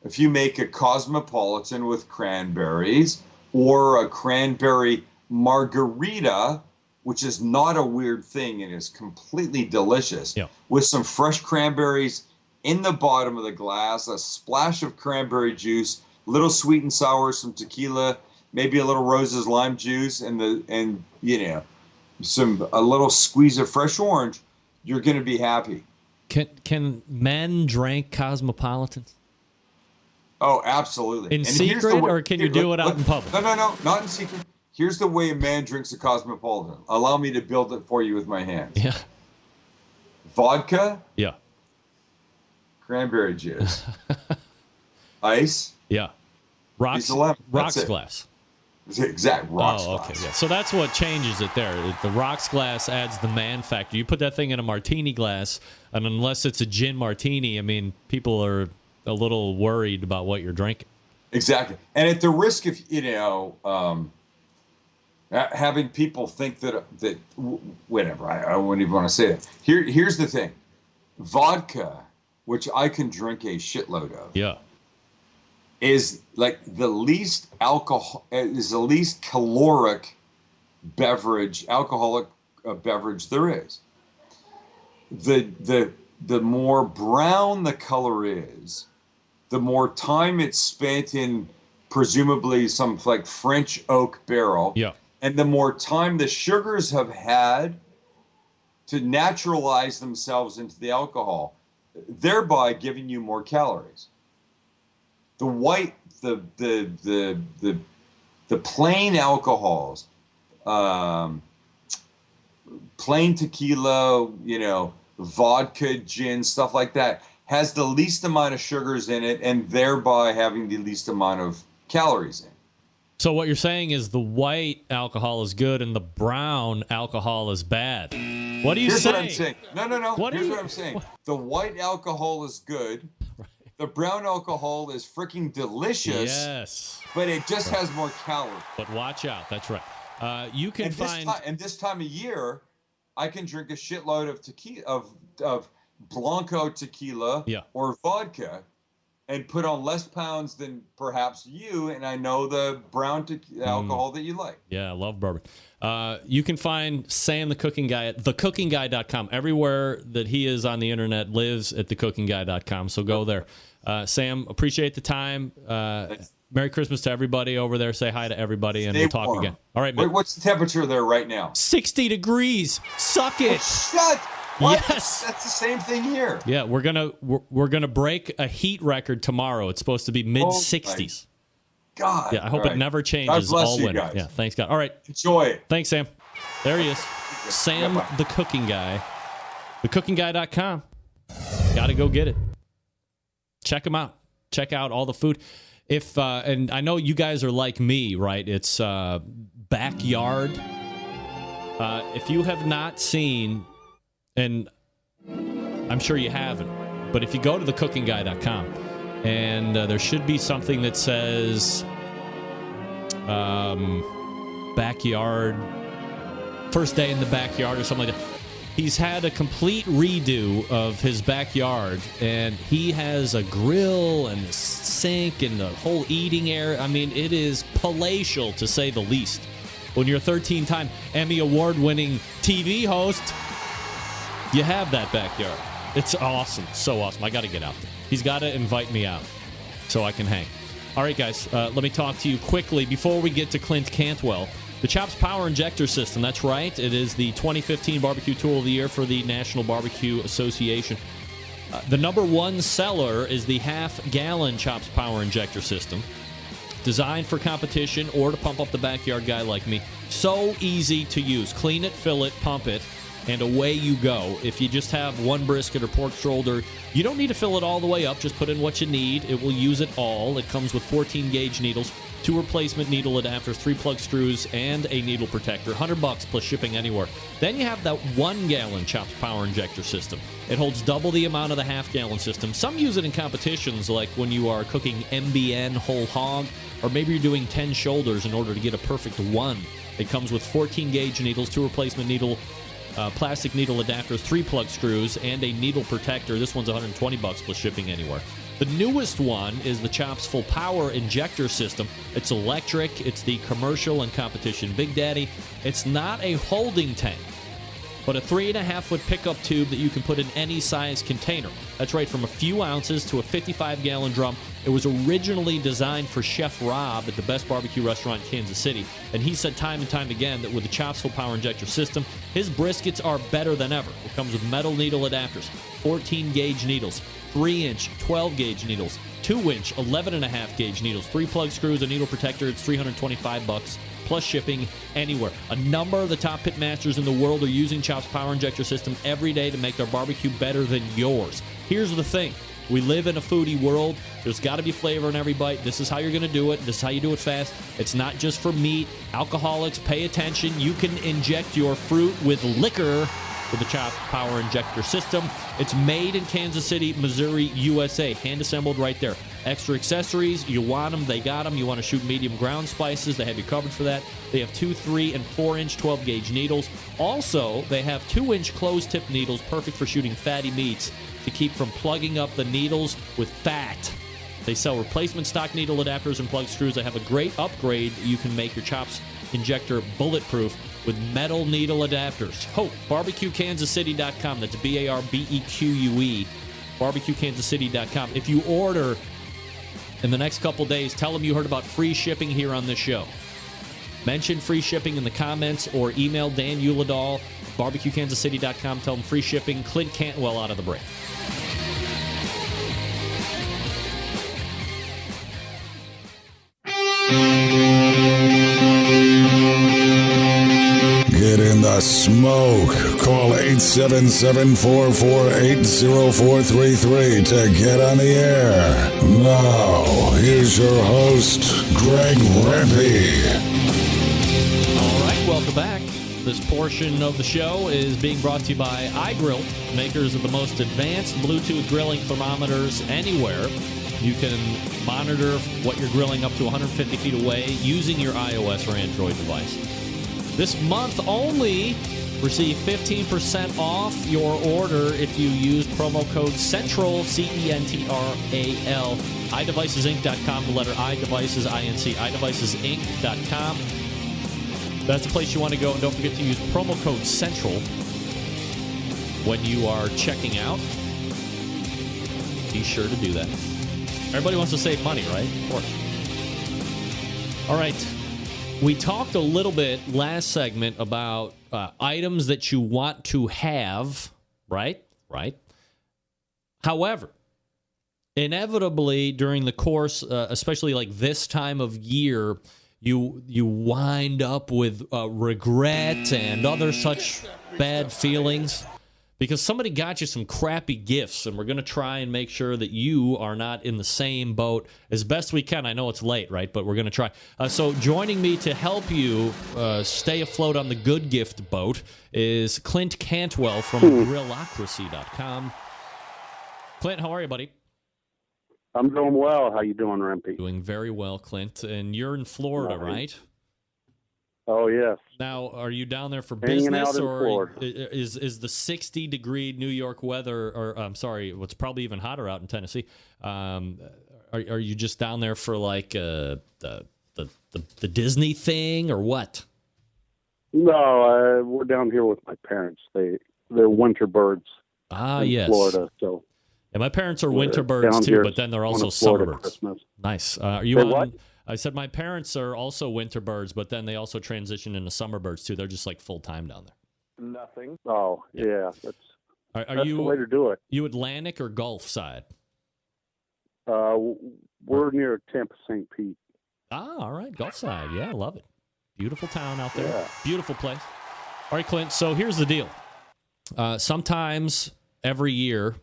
if you make a cosmopolitan with cranberries or a cranberry margarita, which is not a weird thing and is completely delicious, with some fresh cranberries in the bottom of the glass, a splash of cranberry juice, little sweet and sour, some tequila, maybe a little Rose's lime juice, and a little squeeze of fresh orange, you're going to be happy. Can men drink cosmopolitans? Oh, absolutely. In secret, or can you do it out in public? No, not in secret. Here's the way a man drinks a cosmopolitan. Allow me to build it for you with my hands. Yeah. Vodka. Yeah. Cranberry juice. Ice. Yeah. Rocks glass. Exact rocks glass. Oh, okay. Yeah. So that's what changes it there. The rocks glass adds the man factor. You put that thing in a martini glass, and unless it's a gin martini, I mean, people are a little worried about what you're drinking. Exactly. And at the risk of, having people think that whatever, I wouldn't even want to say it. Here's the thing. Vodka, which I can drink a shitload of, is like the least caloric alcoholic beverage there is. The more brown the color is, the more time it's spent in presumably some like French oak barrel. Yeah. And the more time the sugars have had to naturalize themselves into the alcohol, thereby giving you more calories. The white, the plain alcohols, plain tequila, vodka, gin, stuff like that, has the least amount of sugars in it and thereby having the least amount of calories in it. So what you're saying is the white alcohol is good and the brown alcohol is bad. What are you saying? Here's what I'm saying. No. Here's what I'm saying. The white alcohol is good. Right. The brown alcohol is freaking delicious. Yes. But it just has more calories. But watch out. That's right. You can and this time of year, I can drink a shitload of tequila, of Blanco tequila or vodka, and put on less pounds than perhaps you, and I know the brown alcohol that you like. Yeah, I love bourbon. You can find Sam the Cooking Guy at thecookingguy.com. Everywhere that he is on the internet lives at thecookingguy.com, so go there. Sam, appreciate the time. Merry Christmas to everybody over there. Say hi to everybody, and we'll talk again. All right, man. Wait, what's the temperature there right now? 60 degrees. Suck it. Shut. What? Yes, that's the same thing here. Yeah, we're gonna break a heat record tomorrow. It's supposed to be mid-60s. God. Yeah, I hope it never changes all winter. Guys. Yeah, thanks God. All right, enjoy it. Thanks, Sam. There he is, Sam the Cooking Guy. TheCookingGuy.com. Got to go get it. Check him out. Check out all the food. And I know you guys are like me, right? It's backyard. If you have not seen. And I'm sure you haven't, but if you go to thecookingguy.com and there should be something that says backyard, first day in the backyard or something like that. He's had a complete redo of his backyard, and he has a grill and a sink and the whole eating area. I mean, it is palatial to say the least. When you're a 13-time Emmy Award-winning TV host, you have that backyard. It's awesome. So awesome. I got to get out there. He's got to invite me out so I can hang. All right, guys, let me talk to you quickly before we get to Clint Cantwell. The Chops Power Injector System, that's right. It is the 2015 Barbecue Tool of the Year for the National Barbecue Association. The number one seller is the half-gallon Chops Power Injector System. Designed for competition or to pump up the backyard guy like me. So easy to use. Clean it, fill it, pump it, and away you go. If you just have one brisket or pork shoulder, you don't need to fill it all the way up. Just put in what you need. It will use it all. It comes with 14-gauge needles, 2 replacement needle adapters, 3 plug screws, and a needle protector. $100 plus shipping anywhere. Then you have that 1-gallon Chops Power Injector System. It holds double the amount of the half-gallon system. Some use it in competitions, like when you are cooking MBN whole hog, or maybe you're doing 10 shoulders in order to get a perfect 1. It comes with 14-gauge needles, 2 replacement needle plastic needle adapters, 3 plug screws, and a needle protector. This one's $120 plus shipping anywhere. The newest one is the Chops Full Power Injector System. It's electric. It's the commercial and competition Big Daddy. It's not a holding tank, but a 3.5-foot pickup tube that you can put in any size container. That's right, from a few ounces to a 55-gallon drum. It was originally designed for Chef Rob at the Best Barbecue Restaurant in Kansas City, and he said time and time again that with the Chops Full Power Injector System, his briskets are better than ever. It comes with metal needle adapters, 14-gauge needles, 3-inch 12-gauge needles, 2-inch 11.5-gauge needles, 3 plug screws, a needle protector. It's $325 plus shipping anywhere. A number of the top pit masters in the world are using Chops Power Injector System every day to make their barbecue better than yours. Here's the thing. We live in a foodie world. There's got to be flavor in every bite. This is how you're going to do it. This is how you do it fast. It's not just for meat. Alcoholics, pay attention. You can inject your fruit with liquor with the Chops Power Injector System. It's made in Kansas City, Missouri, USA. Hand-assembled right there. Extra accessories, you want them, they got them. You want to shoot medium ground spices, they have you covered for that. They have 2, 3, and 4-inch 12-gauge needles. Also, they have 2-inch closed-tip needles, perfect for shooting fatty meats to keep from plugging up the needles with fat. They sell replacement stock needle adapters and plug screws. They have a great upgrade. You can make your Chops Injector bulletproof with metal needle adapters. BarbecueKansasCity.com. That's BARBEQUE. BarbecueKansasCity.com. If you order in the next couple days, tell them you heard about free shipping here on this show. Mention free shipping in the comments or email Dan Uladal, barbecuekansascity.com. Tell him free shipping. Clint Cantwell out of the break. Get in the smoke. Call 877-448-0433 to get on the air. Now, here's your host, Greg Rempe. All right, welcome back. This portion of the show is being brought to you by iGrill, makers of the most advanced Bluetooth grilling thermometers anywhere. You can monitor what you're grilling up to 150 feet away using your iOS or Android device. This month only, receive 15% off your order if you use promo code CENTRAL, CENTRAL, iDevicesInc.com, the letter I, Devices, INC, iDevicesInc.com. That's the place you want to go, and don't forget to use promo code CENTRAL when you are checking out. Be sure to do that. Everybody wants to save money, right? Of course. All right. We talked a little bit last segment about items that you want to have, right? Right. However, inevitably during the course, especially like this time of year, you wind up with regret and other such bad feelings because somebody got you some crappy gifts, and we're going to try and make sure that you are not in the same boat as best we can. I know it's late, right? But we're going to try. So joining me to help you stay afloat on the good gift boat is Clint Cantwell from Grillocracy.com. Clint, how are you, buddy? I'm doing well. How you doing, Rempe? Doing very well, Clint. And you're in Florida, right? Oh, yes. Now, are you down there for Hanging business, out in or Florida. is the 60-degree New York weather, or I'm sorry, what's probably even hotter out in Tennessee? Are you just down there for like the Disney thing, or what? No, we're down here with my parents. They're winter birds in yes, Florida. So, and my parents are we're winter birds down too, here but then they're also on a summer Florida birds. Christmas. Nice. Are you Say on? what? I said my parents are also winter birds, but then they also transition into summer birds too. They're just like full time down there. Nothing. Oh, yeah. That's Are you the way to do it. You Atlantic or Gulf side? We're near Tampa St. Pete. All right, Gulf side. Yeah, I love it. Beautiful town out there. Yeah. Beautiful place. All right, Clint, so here's the deal. Sometimes every year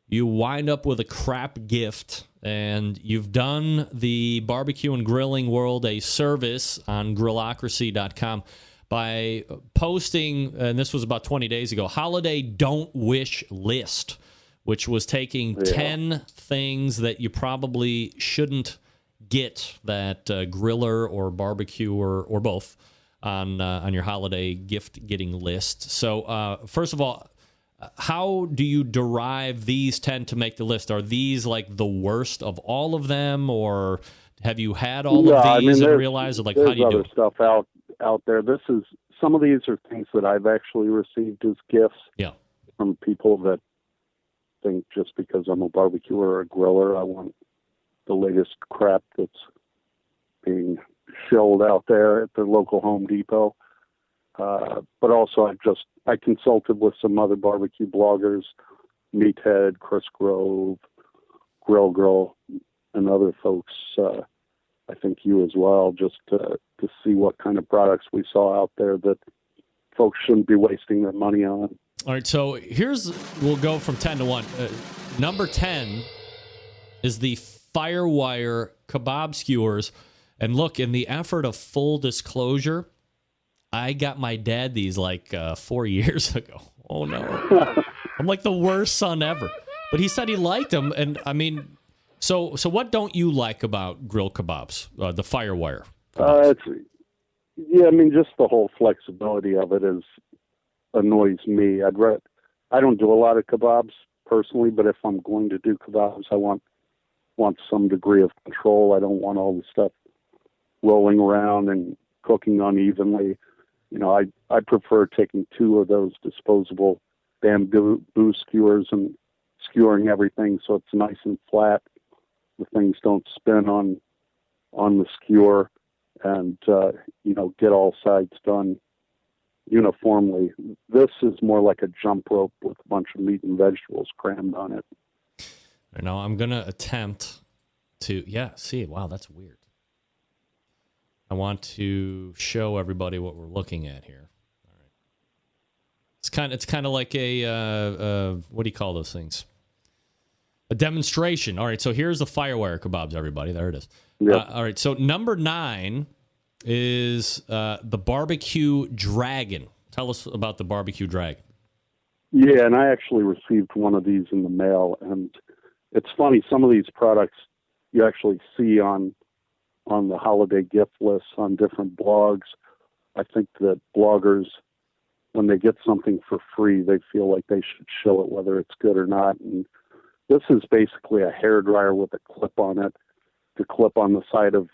you wind up with a crap gift, and you've done the barbecue and grilling world a service on Grillocracy.com by posting, and this was about 20 days ago, Holiday Don't Wish List, which was taking 10 things that you probably shouldn't get that griller or barbecuer or both on your holiday gift-getting list. So, first of all, how do you derive these 10 to make the list? Are these like the worst of all of them, or have you had all of these and realized, like, how do you do it? There's other stuff out there. Some of these are things that I've actually received as gifts from people that think just because I'm a barbecuer or a griller, I want the latest crap that's being shelled out there at the local Home Depot. But also I consulted with some other barbecue bloggers, Meathead, Chris Grove, Grill Girl, and other folks. I think you as well, just to see what kind of products we saw out there that folks shouldn't be wasting their money on. All right, so we'll go from 10 to 1. Number 10 is the Firewire kebab skewers. And look, in the effort of full disclosure, I got my dad these like 4 years ago. Oh, no. I'm like the worst son ever. But he said he liked them. And, I mean, so what don't you like about grill kebabs, the Firewire kebabs? Just the whole flexibility of it annoys me. I don't do a lot of kebabs personally, but if I'm going to do kebabs, I want some degree of control. I don't want all the stuff rolling around and cooking unevenly. I prefer taking 2 of those disposable bamboo skewers and skewering everything so it's nice and flat. The things don't spin on the skewer, and get all sides done uniformly. This is more like a jump rope with a bunch of meat and vegetables crammed on it. Now I'm going to attempt to, wow, that's weird. I want to show everybody what we're looking at here. All right. It's kind of like a what do you call those things? A demonstration. All right, so here's the firewire kebabs, everybody. There it is. Yep. All right, so number 9 is the barbecue dragon. Tell us about the barbecue dragon. Yeah, and I actually received one of these in the mail, and it's funny, some of these products you actually see on the holiday gift lists on different blogs. I think that bloggers, when they get something for free, they feel like they should show it whether it's good or not. And this is basically a hairdryer with a clip on it to clip on the side of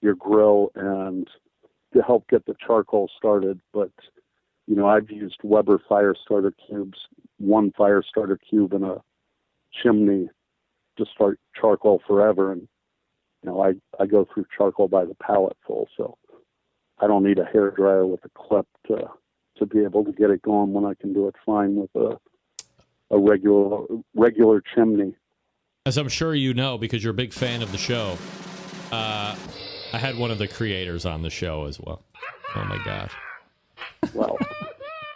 your grill and to help get the charcoal started. But, I've used Weber fire starter cubes, one fire starter cube in a chimney to start charcoal forever. And, I go through charcoal by the pallet full, so I don't need a hairdryer with a clip to be able to get it going when I can do it fine with a regular chimney. As I'm sure you know, because you're a big fan of the show, I had one of the creators on the show as well. Oh, my God. Well,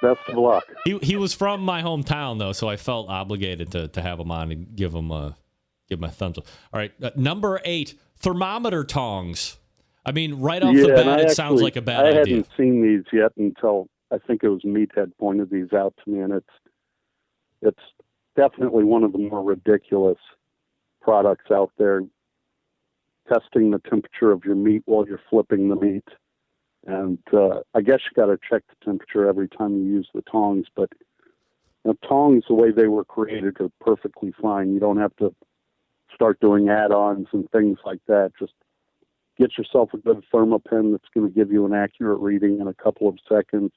best of luck. He was from my hometown, though, so I felt obligated to have him on and give my thumbs up. All right, number 8, thermometer tongs. I mean, right off the bat, it sounds like a bad idea. I hadn't seen these yet until I think it was Meathead pointed these out to me, and it's definitely one of the more ridiculous products out there. Testing the temperature of your meat while you're flipping the meat. And I guess you got to check the temperature every time you use the tongs, but tongs, the way they were created, are perfectly fine. You don't have to start doing add-ons and things like that. Just get yourself a good thermopen that's going to give you an accurate reading in a couple of seconds.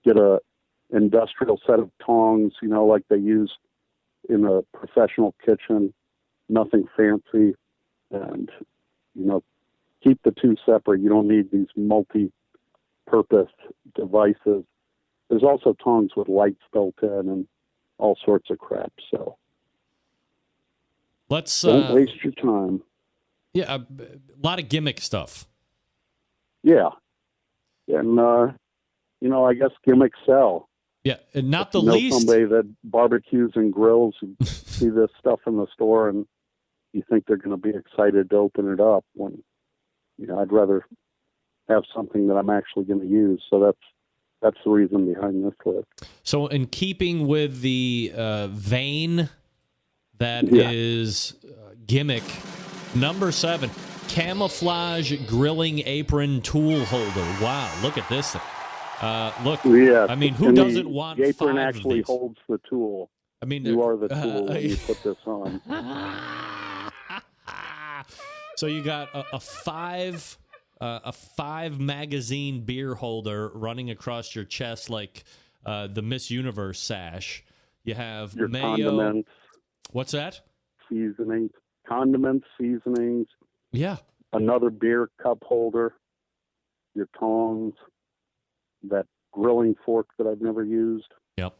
Get a industrial set of tongs, like they use in a professional kitchen. Nothing fancy. And, keep the two separate. You don't need these multi-purpose devices. There's also tongs with lights built in and all sorts of crap. So don't waste your time. Yeah, a lot of gimmick stuff. Yeah. And, I guess gimmicks sell. Yeah, and not if the you know least. Somebody that barbecues and grills and see this stuff in the store and you think they're going to be excited to open it up when, I'd rather have something that I'm actually going to use. So that's the reason behind this list. So in keeping with the vein that is gimmick, number 7, camouflage grilling apron tool holder. Wow, look at this thing. Look, yeah, I mean, who doesn't want the apron 5 actually of these? holds the tool. I mean, you are the tool when you put this on. So you got a 5 magazine beer holder running across your chest like the Miss Universe sash. You have your mayo. Condiments. What's that? Seasonings. Condiments, seasonings. Yeah. Another beer cup holder. Your tongs. That grilling fork that I've never used. Yep.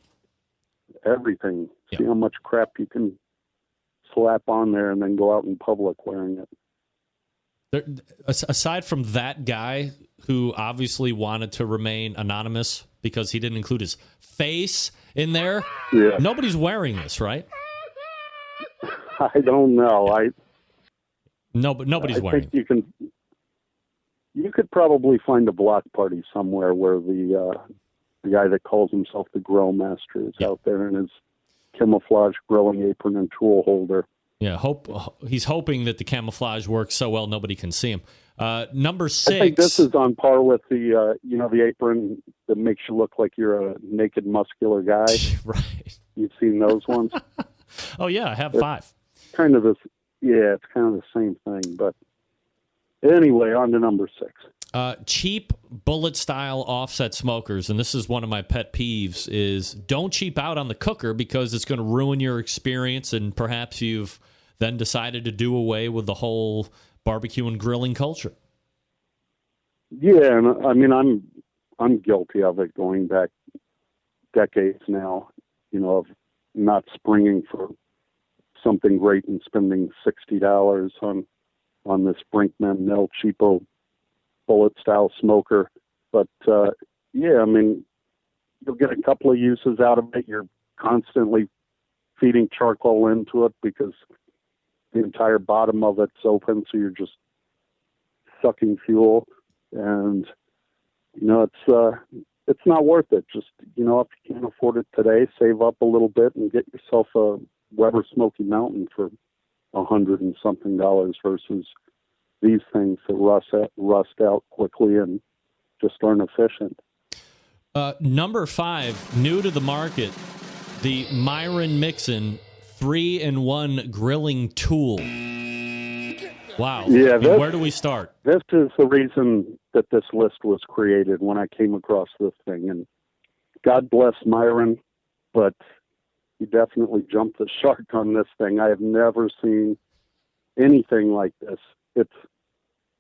Everything. Yep. See how much crap you can slap on there and then go out in public wearing it. Aside from that guy who obviously wanted to remain anonymous because he didn't include his face in there, nobody's wearing this, right? I don't know. No, but nobody's wearing it. I think you could probably find a block party somewhere where the guy that calls himself the Grill Master is out there in his camouflage grilling apron and tool holder. Yeah, he's hoping that the camouflage works so well nobody can see him. Number 6. I think this is on par with the the apron that makes you look like you're a naked, muscular guy. Right. You've seen those ones? Oh yeah, I have 5. Kind of this. Yeah, it's kind of the same thing. But anyway, on to number 6. Cheap bullet-style offset smokers, and this is one of my pet peeves, is don't cheap out on the cooker because it's going to ruin your experience, and perhaps you've then decided to do away with the whole barbecue and grilling culture. Yeah, and I mean, I'm guilty of it going back decades now, of not springing for something great and spending $60 on this Brinkman El Cheapo bullet style smoker. But yeah, I mean, you'll get a couple of uses out of it. You're constantly feeding charcoal into it because the entire bottom of it's open, so you're just sucking fuel. And it's not worth it. Just if you can't afford it today, save up a little bit and get yourself a Weber Smoky Mountain for $100 and something versus these things that rust out quickly and just aren't efficient. Number 5, new to the market, the Myron Mixon 3-in-1 grilling tool. Wow. Yeah, where do we start? This is the reason that this list was created when I came across this thing. And God bless Myron, but he definitely jumped the shark on this thing. I have never seen anything like this. It's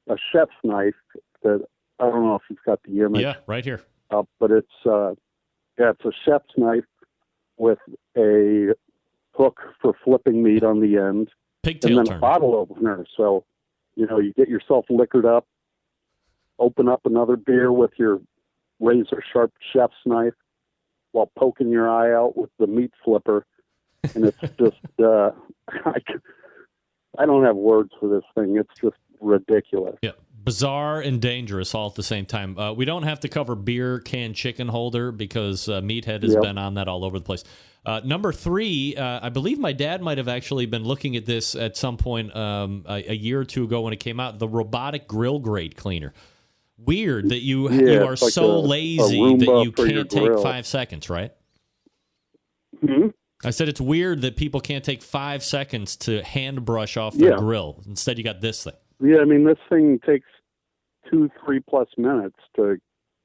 a chef's knife that, I don't know if you've got the image. Yeah, right here. But it's a chef's knife with a hook for flipping meat on the end. Pigtail and then a bottle opener. So, you get yourself liquored up, open up another beer with your razor sharp chef's knife while poking your eye out with the meat flipper. And it's just, I don't have words for this thing. It's just ridiculous. Yeah. Bizarre and dangerous all at the same time. We don't have to cover beer can chicken holder because Meathead has been on that all over the place. Number 3, I believe my dad might have actually been looking at this at some point a year or two ago when it came out, the robotic grill grate cleaner. Weird that you are like so lazy that you can't take 5 seconds, right? Mm-hmm. I said it's weird that people can't take 5 seconds to hand brush off their grill. Instead, you got this thing. Yeah, I mean, this thing takes 2-3+ minutes to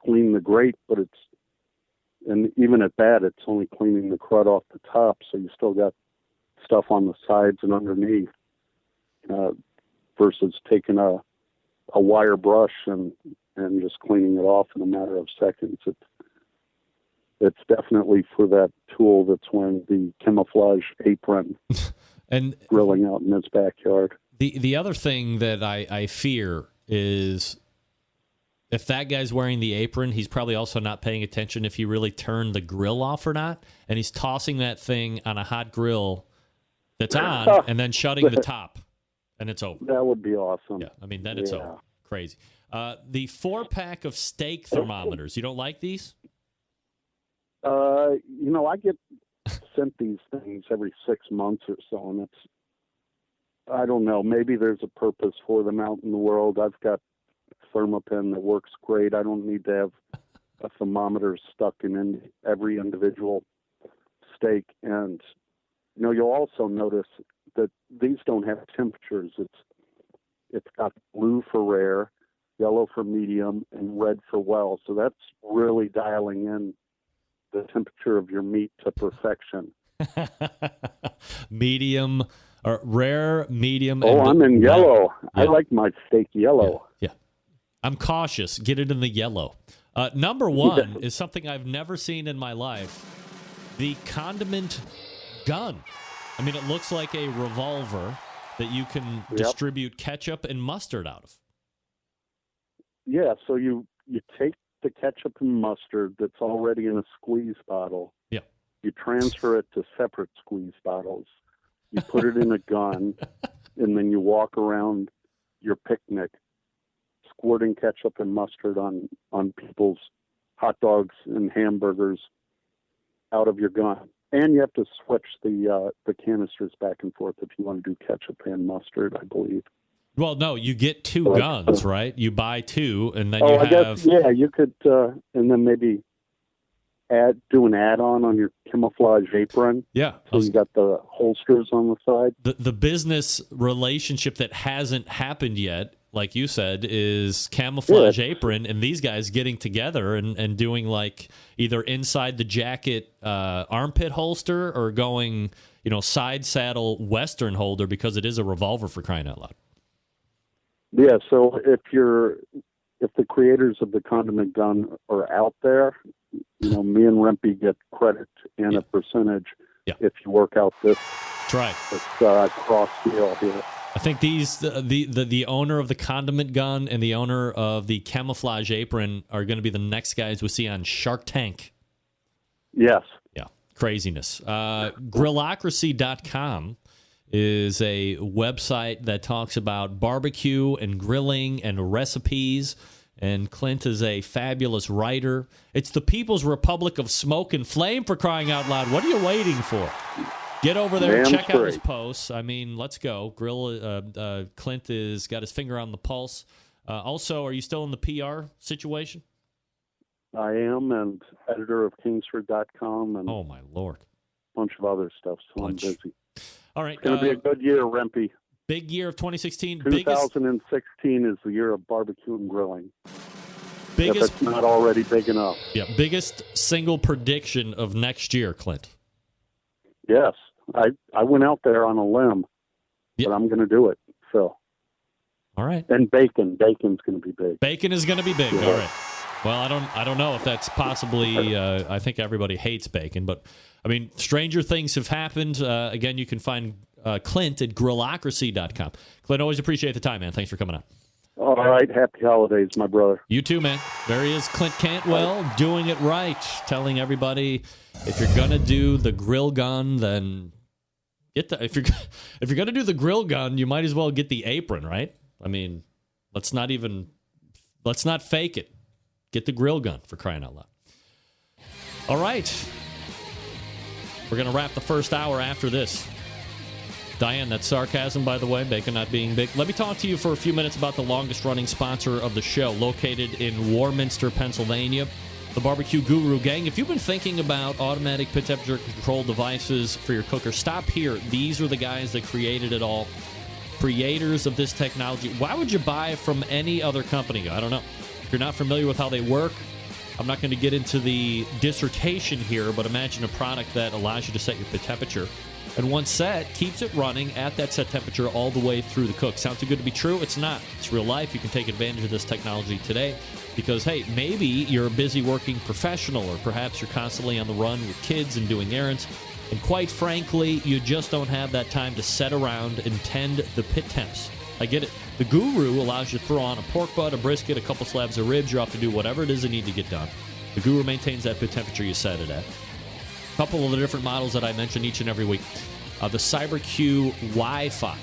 clean the grate, but and even at that, it's only cleaning the crud off the top, so you still got stuff on the sides and underneath, versus taking a wire brush and just cleaning it off in a matter of seconds. It's definitely for that tool that's wearing the camouflage apron and grilling out in his backyard. The other thing that I fear is if that guy's wearing the apron, he's probably also not paying attention if you really turn the grill off or not, and he's tossing that thing on a hot grill that's on and then shutting the top, and it's over. That would be awesome. Yeah, I mean, then it's over. Crazy. The 4-pack of steak thermometers, you don't like these? I get sent these things every 6 months or so, and I don't know, maybe there's a purpose for them out in the world. I've got Thermopen that works great. I don't need to have a thermometer stuck in every individual steak. And, you'll also notice that these don't have temperatures. It's got blue for rare, yellow for medium, and red for well. So that's really dialing in the temperature of your meat to perfection. Medium, or rare, medium. Oh, I'm in yellow. Yeah. I like my steak yellow. Yeah. I'm cautious. Get it in the yellow. Number 1 is something I've never seen in my life. The condiment gun. I mean, it looks like a revolver that you can distribute ketchup and mustard out of. Yeah, so you take the ketchup and mustard that's already in a squeeze bottle. Yeah. You transfer it to separate squeeze bottles. You put it in a gun, and then you walk around your picnic squirting ketchup and mustard on people's hot dogs and hamburgers out of your gun. And you have to switch the canisters back and forth if you want to do ketchup and mustard, I believe. Well, no, you get 2 guns, right? You buy 2, and then I guess, you could, and then maybe do an add-on on your camouflage apron. Yeah. So you got the holsters on the side. The business relationship that hasn't happened yet, like you said, is camouflage apron, and these guys getting together and doing like either inside the jacket armpit holster or going, side saddle Western holder because it is a revolver, for crying out loud. Yeah, so if if the creators of the condiment gun are out there, me and Rempy get credit and a percentage if you work out this. That's right. This cross deal here. I think the owner of the condiment gun and the owner of the camouflage apron are going to be the next guys we see on Shark Tank. Yes. Yeah. Craziness. Grillocracy.com is a website that talks about barbecue and grilling and recipes. And Clint is a fabulous writer. It's the People's Republic of Smoke and Flame, for crying out loud. What are you waiting for? Get over there and check out his posts. I mean, let's go. Clint has got his finger on the pulse. Also, are you still in the PR situation? I am, and editor of Kingsford.com and oh my Lord, a bunch of other stuff, so I'm busy. All right. It's going to be a good year, Rempy. Big year of 2016. 2016 is the year of barbecue and grilling. If it's not already big enough. Yeah, biggest single prediction of next year, Clint. Yes. I went out there on a limb, but I'm going to do it. So. All right. And bacon's going to be big. Bacon is going to be big. Yeah. All right. Well, I don't know if that's possibly. I think everybody hates bacon, but I mean, stranger things have happened. Again, you can find Clint at Grillocracy.com. Clint, always appreciate the time, man. Thanks for coming on. All right. Happy holidays, my brother. You too, man. There he is, Clint Cantwell, doing it right, telling everybody if you're gonna do the grill gun, then if you're gonna do the grill gun, you might as well get the apron, right? I mean, let's not fake it. Get the grill gun, for crying out loud. All right. We're going to wrap the first hour after this. Diane, that's sarcasm, by the way, bacon not being big. Let me talk to you for a few minutes about the longest-running sponsor of the show, located in Warminster, Pennsylvania, the Barbecue Guru Gang. If you've been thinking about automatic pit temperature control devices for your cooker, stop here. These are the guys that created it all. Creators of this technology. Why would you buy from any other company? I don't know. If you're not familiar with how they work, I'm not going to get into the dissertation here, but imagine a product that allows you to set your pit temperature. And once set, keeps it running at that set temperature all the way through the cook. Sound too good to be true? It's not. It's real life. You can take advantage of this technology today because, hey, maybe you're a busy working professional or perhaps you're constantly on the run with kids and doing errands. And quite frankly, you just don't have that time to sit around and tend the pit temps. I get it. The Guru allows you to throw on a pork butt, a brisket, a couple slabs of ribs. You're off to do whatever it is you need to get done. The Guru maintains that pit temperature you set it at. A couple of the different models that I mention each and every week. The CyberQ Wi-Fi.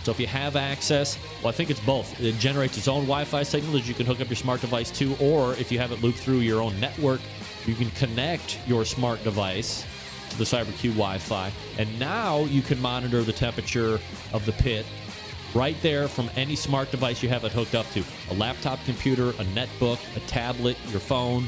So if you have access, well, I think it's both. It generates its own Wi-Fi signal that you can hook up your smart device to, or if you have it looped through your own network, you can connect your smart device to the CyberQ Wi-Fi. And now you can monitor the temperature of the pit right there from any smart device you have it hooked up to. A laptop computer, a netbook, a tablet, your phone,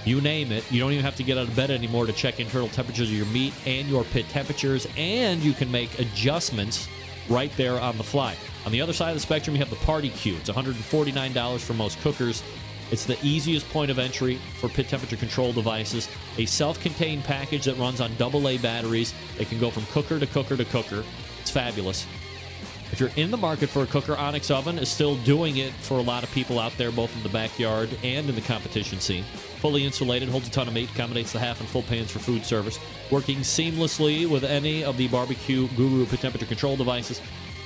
you name it. You don't even have to get out of bed anymore to check internal temperatures of your meat and your pit temperatures, and you can make adjustments right there on the fly. On the other side of the spectrum, you have the Party Q. It's $149 for most cookers. It's the easiest point of entry for pit temperature control devices. A self-contained package that runs on AA batteries. It can go from cooker to cooker to cooker. It's fabulous. If you're in the market for a cooker, Onyx Oven is still doing it for a lot of people out there, both in the backyard and in the competition scene. Fully insulated, holds a ton of meat, accommodates the half and full pans for food service. Working seamlessly with any of the Barbecue Guru pit temperature control devices.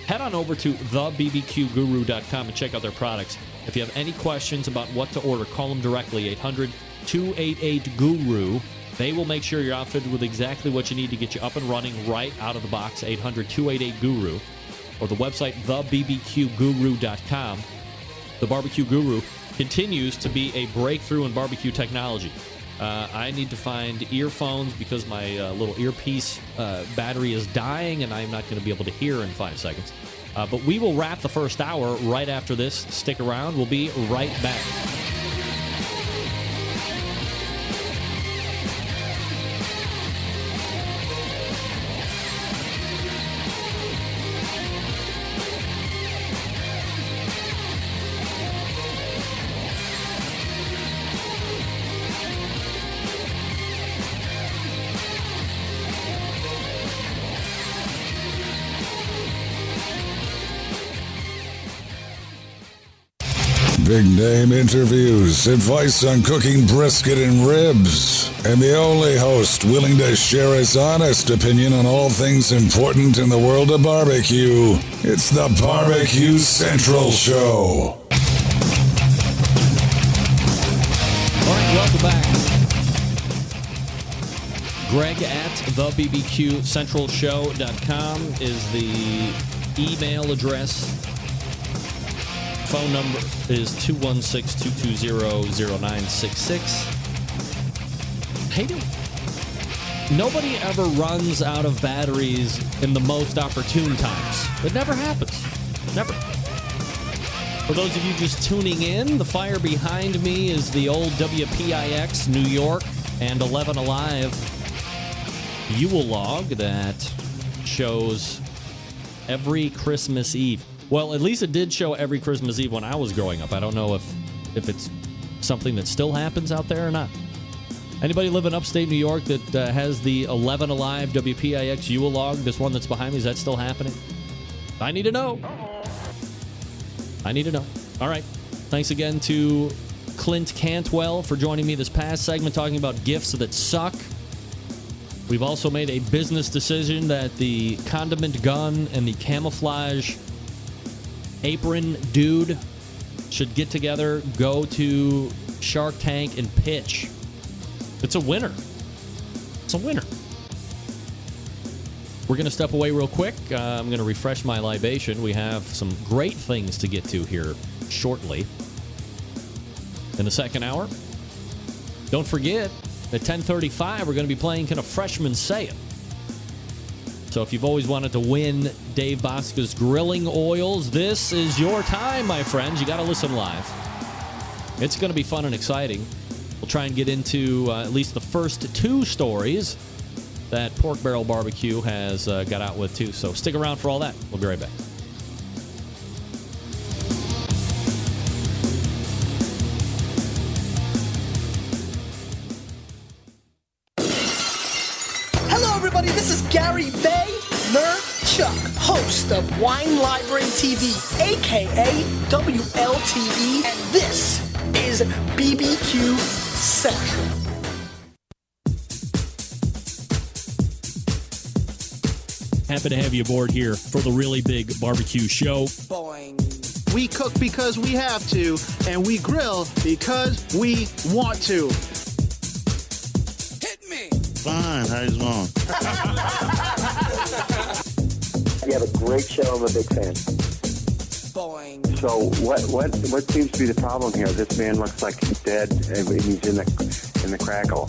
Head on over to thebbqguru.com and check out their products. If you have any questions about what to order, call them directly, 800-288-GURU. They will make sure you're outfitted with exactly what you need to get you up and running right out of the box, 800-288-GURU. Or the website, thebbqguru.com. The Barbecue Guru continues to be a breakthrough in barbecue technology. I need to find earphones because my little earpiece battery is dying, and I'm not going to be able to hear in 5 seconds. But we will wrap the first hour right after this. Stick around. We'll be right back. big name interviews, advice on cooking brisket and ribs, and the only host willing to share his honest opinion on all things important in the world of barbecue. It's the Barbecue Central Show. All right, welcome back. Greg at thebbqcentralshow.com is the email address. Phone number is 216-220-0966. Hey, nobody ever runs out of batteries in the most opportune times. It never happens. Never. For those of you just tuning in, the fire behind me is the old WPIX New York and 11 Alive Yule log that shows every Christmas Eve. Well, at least it did show every Christmas Eve when I was growing up. I don't know if it's something that still happens out there or not. Anybody live in upstate New York that has the 11 Alive WPIX Yule log, this one that's behind me, is that still happening? I need to know. I need to know. All right. Thanks again to Clint Cantwell for joining me this past segment talking about gifts that suck. We've also made a business decision that the condiment gun and the camouflage apron dude should get together, go to Shark Tank, and pitch. It's a winner. It's a winner. We're going to step away real quick. I'm going to refresh my libation. We have some great things to get to here shortly. In the second hour, don't forget, at 10:35, we're going to be playing Can a Freshman Say It? So if you've always wanted to win Dave Bosca's grilling oils, this is your time, my friends. You got to listen live. It's going to be fun and exciting. We'll try and get into at least the first two stories that Pork Barrel Barbecue has got out with, too. So stick around for all that. We'll be right back. This is Gary Vaynerchuk, host of Wine Library TV, a.k.a. WLTV, and this is BBQ Central. Happy to have you aboard here for the really big barbecue show. Boing. We cook because we have to, and we grill because we want to. Fine, how's it going? You have a great show. I'm a big fan. Boing. So what seems to be the problem here? This man looks like he's dead, and he's in the crackle.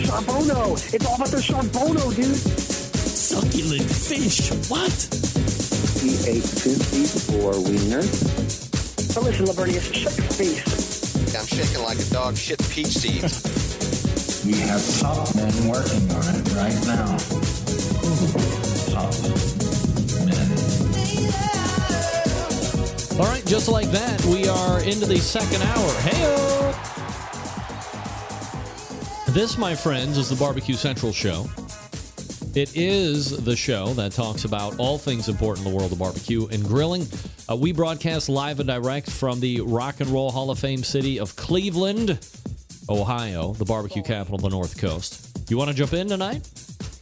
Charbono! It's all about the Charbono, dude. Succulent fish. What? He ate 2 feet 4 wieners. Oh, listen, Labernius, shut your face. I'm shaking like a dog shit peach seeds. We have top men working on it right now. Top men. All right, just like that, we are into the second hour. Hey-o! This, my friends, is the Barbecue Central Show. It is the show that talks about all things important in the world of barbecue and grilling. We broadcast live and direct from the Rock and Roll Hall of Fame city of Cleveland, Ohio, the barbecue capital of the North Coast. You want to jump in tonight?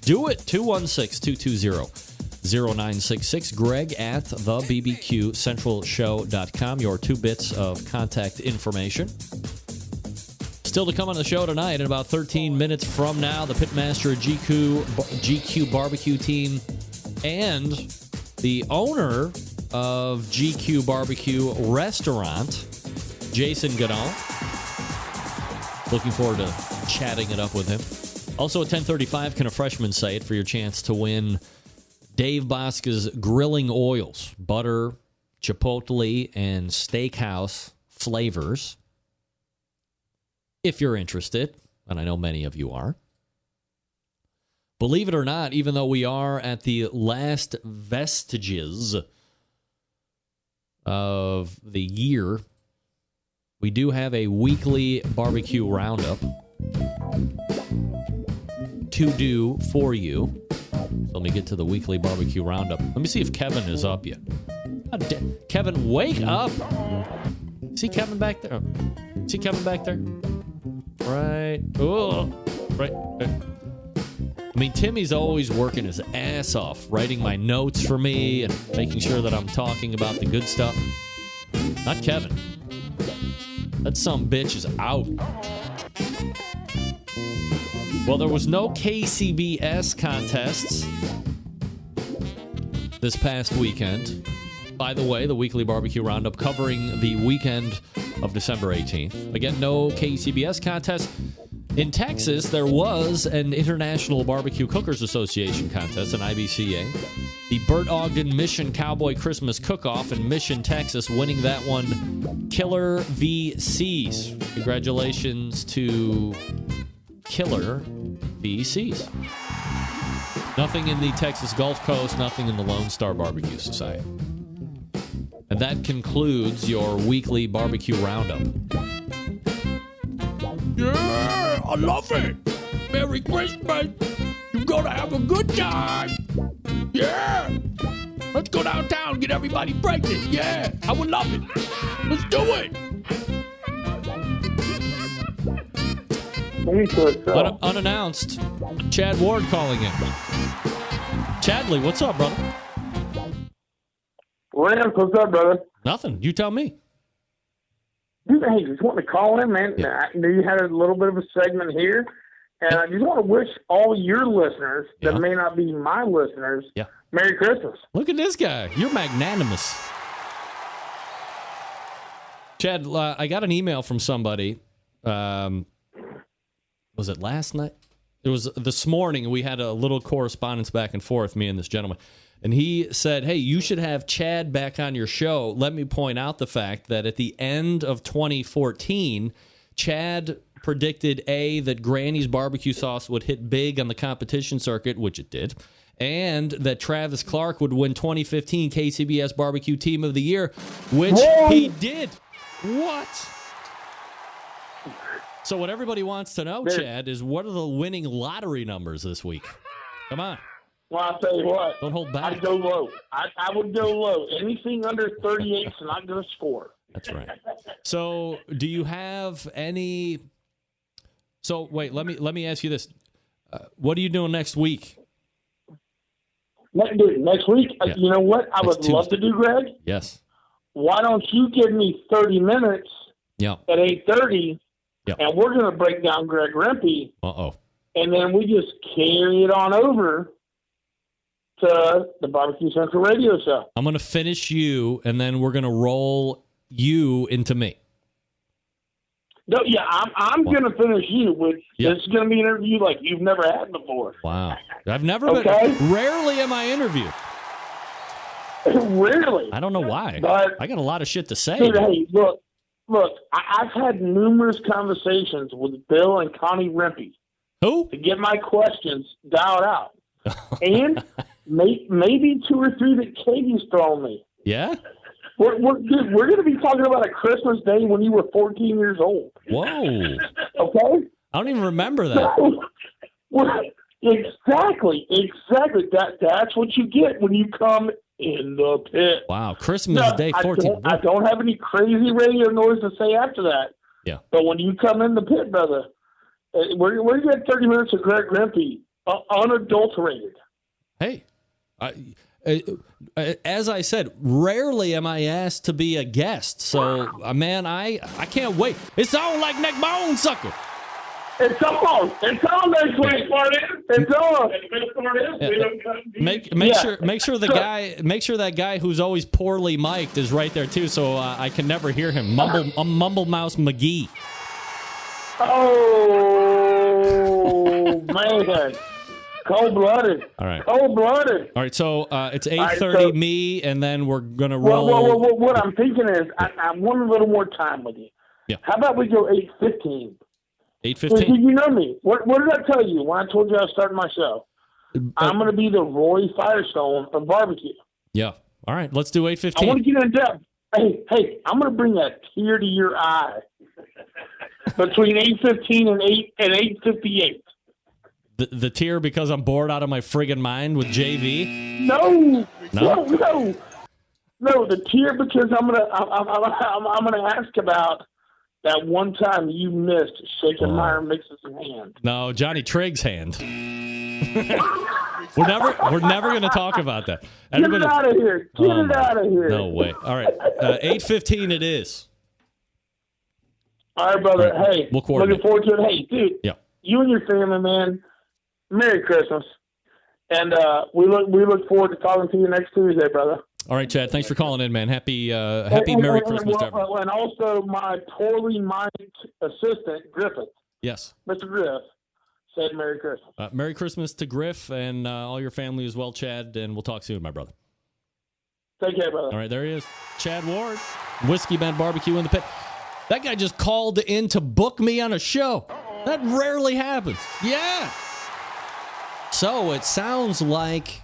Do it. 216-220-0966. Greg at thebbqcentralshow.com. Your 2 bits of contact information. Still to come on the show tonight in about 13 minutes from now, the pitmaster of GQ Barbecue team and the owner of GQ Barbecue Restaurant, Jason Ganahl. Looking forward to chatting it up with him. Also at 10:35, Can a Freshman Say It? For your chance to win Dave Bosca's grilling oils, butter, chipotle, and steakhouse flavors. If you're interested, and I know many of you are. Believe it or not, even though we are at the last vestiges of the year, we do have a weekly barbecue roundup to do for you. So let me get to the weekly barbecue roundup. Let me see if Kevin is up yet. Kevin, wake up. See Kevin back there? See Kevin back there? Right. Oh, right. I mean, Timmy's always working his ass off, writing my notes for me and making sure that I'm talking about the good stuff. Not Kevin. That sumbitch is out. Well, there was no KCBS contests this past weekend. By the way, the weekly barbecue roundup covering the weekend of December 18th. Again, no KCBS contest. In Texas, there was an International Barbecue Cookers Association contest, an IBCA. The Burt Ogden Mission Cowboy Christmas Cook-Off in Mission, Texas, winning that one, Killer VCs. Congratulations to Killer VCs. Nothing in the Texas Gulf Coast, nothing in the Lone Star Barbecue Society. And that concludes your weekly barbecue roundup. Yeah, I love it. Merry Christmas. You're going to have a good time. Yeah. Let's go downtown, get everybody pregnant. Yeah, I would love it. Let's do it. Unannounced, Chad Ward calling in. Chadley, what's up, brother? Lance, what's up, brother? Nothing. You tell me. Dude, hey, just want to call in, man. Yeah. I know you had a little bit of a segment here, and I just want to wish all your listeners that may not be my listeners Merry Christmas. Look at this guy. You're magnanimous. Chad, I got an email from somebody. Was it last night? It was this morning. We had a little correspondence back and forth, me and this gentleman. And he said, hey, you should have Chad back on your show. Let me point out the fact that at the end of 2014, Chad predicted, A, that Granny's barbecue sauce would hit big on the competition circuit, which it did, and that Travis Clark would win 2015 KCBS Barbecue Team of the Year, which he did. What? So what everybody wants to know, Chad, is what are the winning lottery numbers this week? Come on. Well, I'll tell you what. Don't hold back. I'd go low. I would go low. Anything under 38 is not going to score. That's right. So, do you have any? So, wait. Let me ask you this. What are you doing next week? Next week, you know what? I would love to do, Greg. Yes. Why don't you give me 30 minutes? Yeah. At 8:30, and we're going to break down Greg Rempe. And then we just carry it on over to the Barbecue Central radio show. I'm going to finish you, and then we're going to roll you into me. No, I'm going to finish you, which is going to be an interview like you've never had before. Wow. I've never been. Rarely am I interviewed. Rarely. I don't know why. But, I got a lot of shit to say. Dude, hey, look, I've had numerous conversations with Bill and Connie Rempe. Who? To get my questions dialed out. And maybe 2 or 3 that Katie's thrown me. Yeah? We're going to be talking about a Christmas day when you were 14 years old. Whoa. Okay? I don't even remember that. Exactly. That's what you get when you come in the pit. Wow. Christmas Day 14. I don't have any crazy radio noise to say after that. Yeah. But when you come in the pit, brother, we're going to get 30 minutes of Greg Rempe, unadulterated. Hey, as I said, rarely am I asked to be a guest. So, man, I can't wait. It's on like neck bone, sucker. It's on. It's on next week, Marty. It's on. Make sure that guy who's always poorly mic'd is right there too, so I can never hear him. Mumble Mouse McGee. Oh man. Cold-blooded. All right. Cold-blooded. All right, so it's 8:30 me, and then we're going to roll. Well, what I'm thinking is I want a little more time with you. Yeah. How about we go 8:15? 8:15? You know me. What did I tell you when I told you I was starting my show? I'm going to be the Roy Firestone of barbecue. Yeah. All right, let's do 8:15. I want to get in depth. Hey, I'm going to bring a tear to your eye between 8:15 and 8:58. The tier because I'm bored out of my friggin' mind with JV? No. No, the tier, because I'm gonna ask about that one time you missed shaking Myron Mix's hand. No, Johnny Trigg's hand. We're never going to talk about that. Get it out of here. Get it out of here. No way. All right. 8:15 it is. All right, brother. All right. Hey, We'll coordinate. looking forward to it. Hey, dude. Yeah. You and your family, man. Merry Christmas. And we look forward to talking to you next Tuesday, brother. All right, Chad. Thanks for calling in, man. Happy Merry Christmas to everyone. And also my poorly minded assistant, Griffith. Yes. Mr. Griff said Merry Christmas. Merry Christmas to Griff and all your family as well, Chad. And we'll talk soon, my brother. Take care, brother. All right, there he is. Chad Ward, Whiskey Band Barbecue in the Pit. That guy just called in to book me on a show. That rarely happens. Yeah. So it sounds like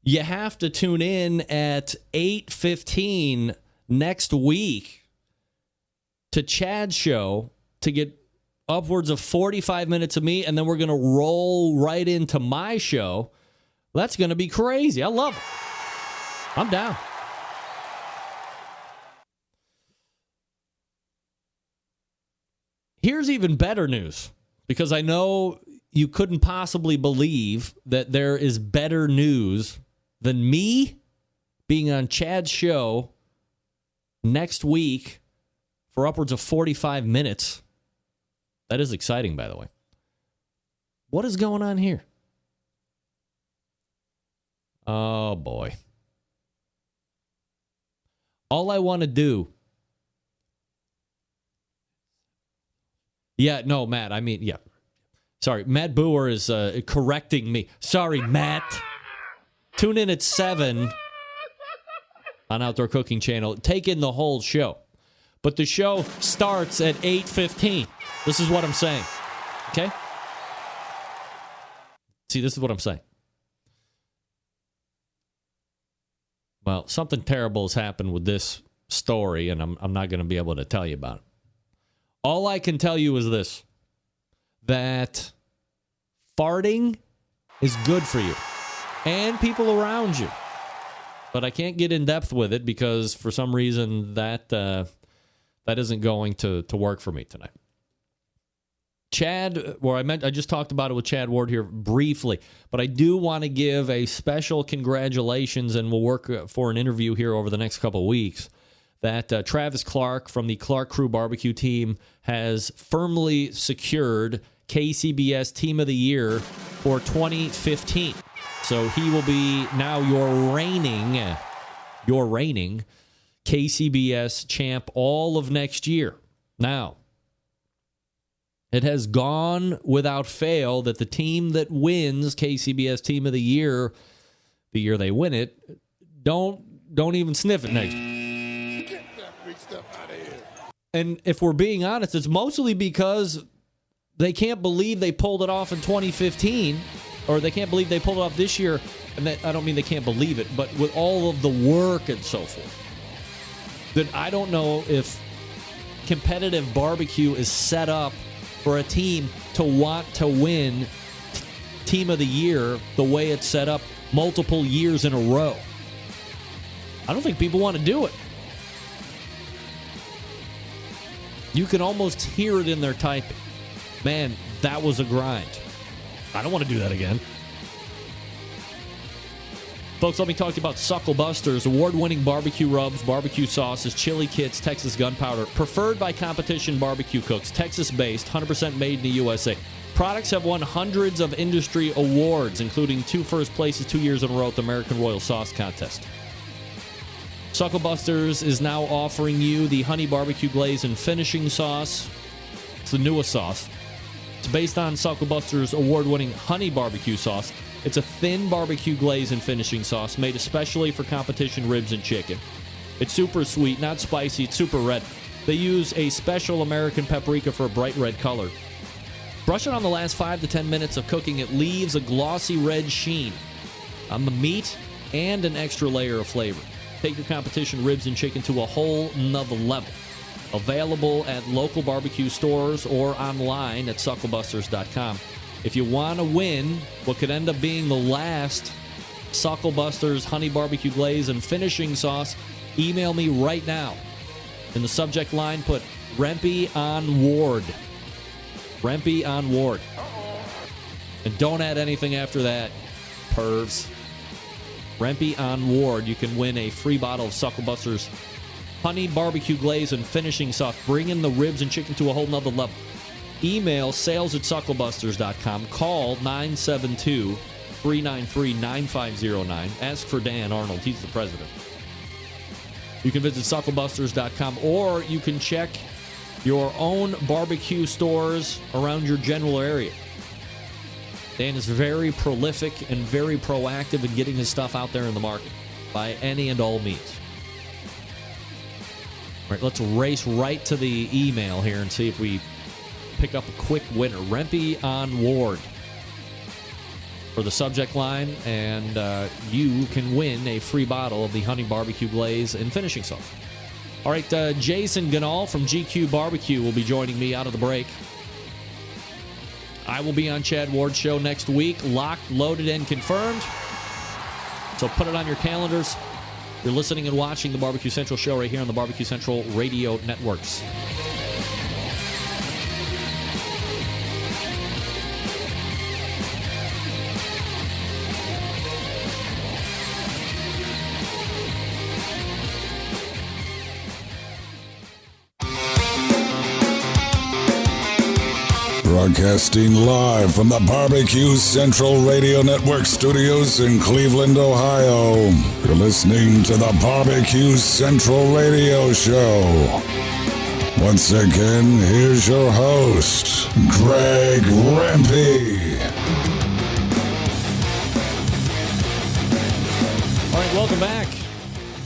you have to tune in at 8:15 next week to Chad's show to get upwards of 45 minutes of me, and then we're going to roll right into my show. That's going to be crazy. I love it. I'm down. Here's even better news, because I know you couldn't possibly believe that there is better news than me being on Chad's show next week for upwards of 45 minutes. That is exciting, by the way. What is going on here? Oh, boy. All I want to do... Yeah, no, Matt. I mean, yeah. Sorry, Matt Boer is correcting me. Sorry, Matt. Tune in at 7 on Outdoor Cooking Channel. Take in the whole show. But the show starts at 8:15. This is what I'm saying. Okay? See, this is what I'm saying. Well, something terrible has happened with this story, and I'm not going to be able to tell you about it. All I can tell you is this, that farting is good for you and people around you. But I can't get in depth with it because for some reason that isn't going to work for me tonight. Chad, I just talked about it with Chad Ward here briefly, but I do want to give a special congratulations, and we'll work for an interview here over the next couple of weeks, that Travis Clark from the Clark Crew Barbecue team has firmly secured KCBS Team of the Year for 2015. So he will be now your reigning KCBS champ all of next year. Now, it has gone without fail that the team that wins KCBS Team of the Year, the year they win it, don't even sniff it next year. And if we're being honest, it's mostly because they can't believe they pulled it off in 2015, or they can't believe they pulled it off this year. And that, I don't mean they can't believe it, but with all of the work and so forth, that I don't know if competitive barbecue is set up for a team to want to win Team of the Year the way it's set up multiple years in a row. I don't think people want to do it. You can almost hear it in their typing. Man, that was a grind. I don't want to do that again. Folks, let me talk to you about Suckle Busters, award-winning barbecue rubs, barbecue sauces, chili kits, Texas gunpowder, preferred by competition barbecue cooks, Texas-based, 100% made in the USA. Products have won hundreds of industry awards, including 2 first places 2 years in a row at the American Royal Sauce Contest. Suckle Busters is now offering you the honey barbecue glaze and finishing sauce. It's the newest sauce. It's based on Suckle Busters' award-winning honey barbecue sauce. It's a thin barbecue glaze and finishing sauce made especially for competition ribs and chicken. It's super sweet, not spicy, it's super red. They use a special American paprika for a bright red color. Brush it on the last 5 to 10 minutes of cooking. It leaves a glossy red sheen on the meat and an extra layer of flavor. Take your competition ribs and chicken to a whole nother level. Available at local barbecue stores or online at sucklebusters.com. If you want to win what could end up being the last Sucklebusters, honey barbecue glaze, and finishing sauce. Email me right now. In the subject line, put Rempe on Ward. Rempe on Ward. And don't add anything after that, pervs. Rempe on Ward. You can win a free bottle of Sucklebusters honey barbecue glaze and finishing sauce. Bring in the ribs and chicken to a whole nother level. Email sales@sucklebusters.com. Call 972-393-9509. Ask for Dan Arnold. He's the president. You can visit sucklebusters.com, or you can check your own barbecue stores around your general area. Dan is very prolific and very proactive in getting his stuff out there in the market by any and all means. All right, let's race right to the email here and see if we pick up a quick winner. Rempe on Ward for the subject line, and you can win a free bottle of the honey barbecue glaze and finishing sauce. All right, Jason Ganahl from GQUE BBQ will be joining me out of the break. I will be on Chad Ward's show next week, locked, loaded, and confirmed. So put it on your calendars. You're listening and watching the Barbecue Central show right here on the Barbecue Central Radio Networks. Broadcasting live from the Barbecue Central Radio Network studios in Cleveland, Ohio. You're listening to the Barbecue Central Radio Show. Once again, here's your host, Greg Rempe. All right, welcome back.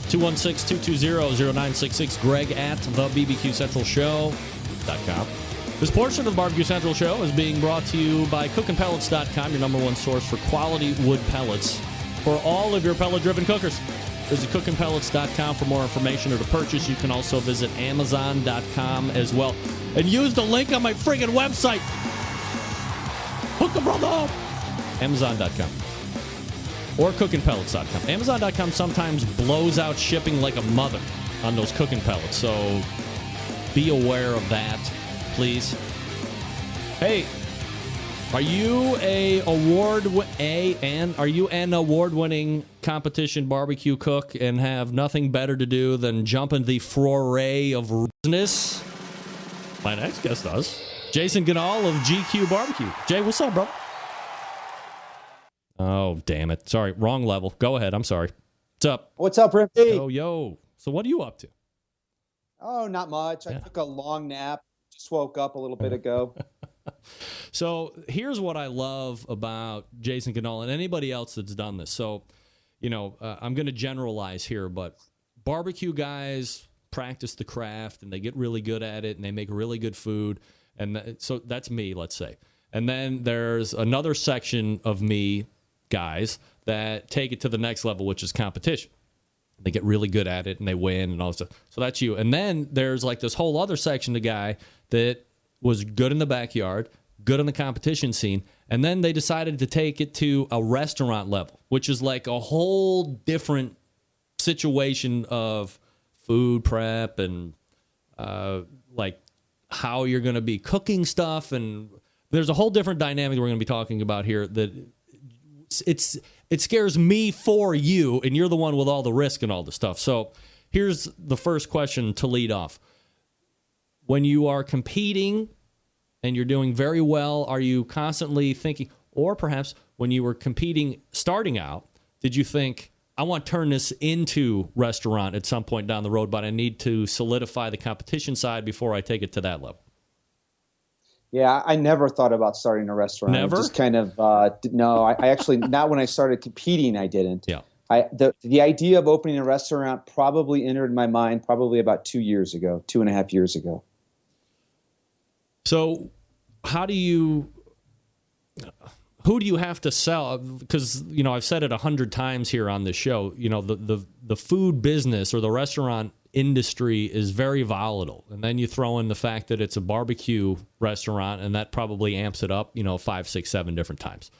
216-220-0966. Greg at thebbqcentralshow.com. This portion of the Barbecue Central Show is being brought to you by cookandpellets.com, your number one source for quality wood pellets for all of your pellet-driven cookers. Visit cookandpellets.com for more information or to purchase. You can also visit amazon.com as well. And use the link on my friggin' website. Hook a brother up. Amazon.com. Or cookandpellets.com. Amazon.com sometimes blows out shipping like a mother on those cooking pellets, so be aware of that. Please. Hey, are you an award-winning competition barbecue cook and have nothing better to do than jump in the foray of business? My next guest does. Jason Ganahl of GQUE BBQ. Jay, what's up, bro? Oh, damn it. Sorry, wrong level. Go ahead. I'm sorry. What's up? What's up, Rippy? Yo. So what are you up to? Oh, not much. I took a long nap. Just woke up a little bit ago. So here's what I love about Jason Ganahl and anybody else that's done this. So, I'm going to generalize here, but barbecue guys practice the craft and they get really good at it and they make really good food. And so that's me, let's say. And then there's another section of me guys that take it to the next level, which is competition. They get really good at it and they win and all that stuff. So that's you. And then there's like this whole other section of guy that was good in the backyard, good in the competition scene, and then they decided to take it to a restaurant level, which is like a whole different situation of food prep and like how you're going to be cooking stuff. And there's a whole different dynamic that we're going to be talking about here that it scares me for you, and you're the one with all the risk and all the stuff. So here's the first question to lead off. When you are competing and you're doing very well, are you constantly thinking, or perhaps when you were competing starting out, did you think, I want to turn this into restaurant at some point down the road, but I need to solidify the competition side before I take it to that level? Yeah, I never thought about starting a restaurant. Never? I just kind of, no, I actually, not when I started competing, I didn't. Yeah. The idea of opening a restaurant probably entered my mind probably about 2 years ago, 2.5 years ago. So who do you have to sell? Because, I've said it 100 times here on this show, the food business or the restaurant industry is very volatile. And then you throw in the fact that it's a barbecue restaurant, and that probably amps it up, 5, 6, 7 different times.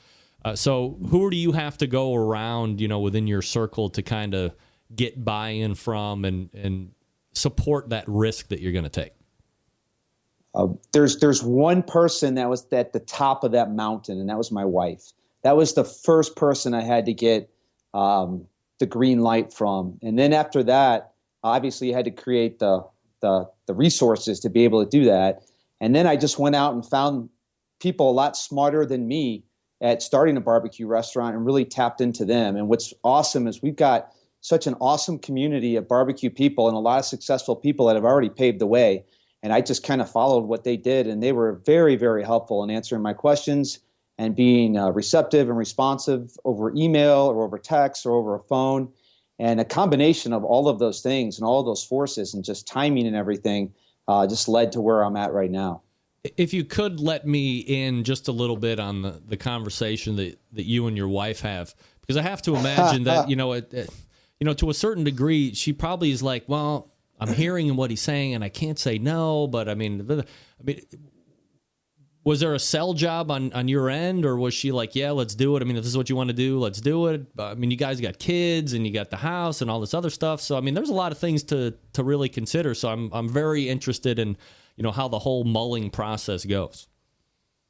So who do you have to go around, within your circle to kind of get buy-in from and support that risk that you're going to take? There's one person that was at the top of that mountain, and that was my wife. That was the first person I had to get the green light from. And then after that, obviously you had to create the resources to be able to do that. And then I just went out and found people a lot smarter than me at starting a barbecue restaurant and really tapped into them. And what's awesome is we've got such an awesome community of barbecue people and a lot of successful people that have already paved the way. And I just kind of followed what they did, and they were very, very helpful in answering my questions and being receptive and responsive over email or over text or over a phone. And a combination of all of those things and all of those forces and just timing and everything just led to where I'm at right now. If you could let me in just a little bit on the conversation that you and your wife have, because I have to imagine that, to a certain degree, she probably is like, well, I'm hearing what he's saying and I can't say no, but I mean, was there a sell job on your end, or was she like, yeah, let's do it? I mean, if this is what you want to do, let's do it. I mean, you guys got kids and you got the house and all this other stuff. So, I mean, there's a lot of things to really consider. So I'm very interested in, how the whole mulling process goes.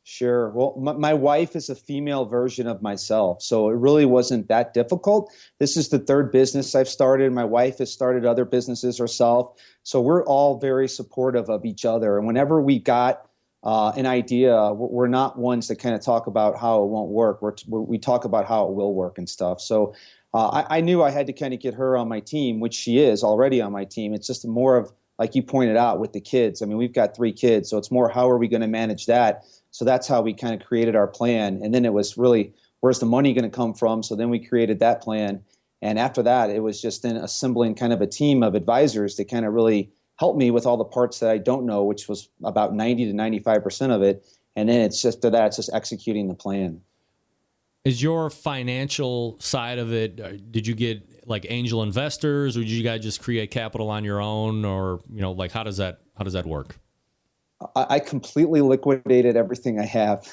Sure. Well, my wife is a female version of myself, so it really wasn't that difficult. This is the third business I've started. My wife has started other businesses herself, so we're all very supportive of each other. And whenever we got an idea, we're not ones that kind of talk about how it won't work. We talk about how it will work and stuff. So I knew I had to kind of get her on my team, which she is already on my team. It's just more of, like you pointed out, with the kids. I mean, we've got 3 kids, so it's more how are we going to manage that? So that's how we kind of created our plan. And then it was really, where's the money going to come from? So then we created that plan. And after that, it was just then assembling kind of a team of advisors to kind of really help me with all the parts that I don't know, which was about 90 to 95% of it. And then it's just executing the plan. Is your financial side of it, did you get like angel investors, or did you guys just create capital on your own, or, like how does that work? I completely liquidated everything I have.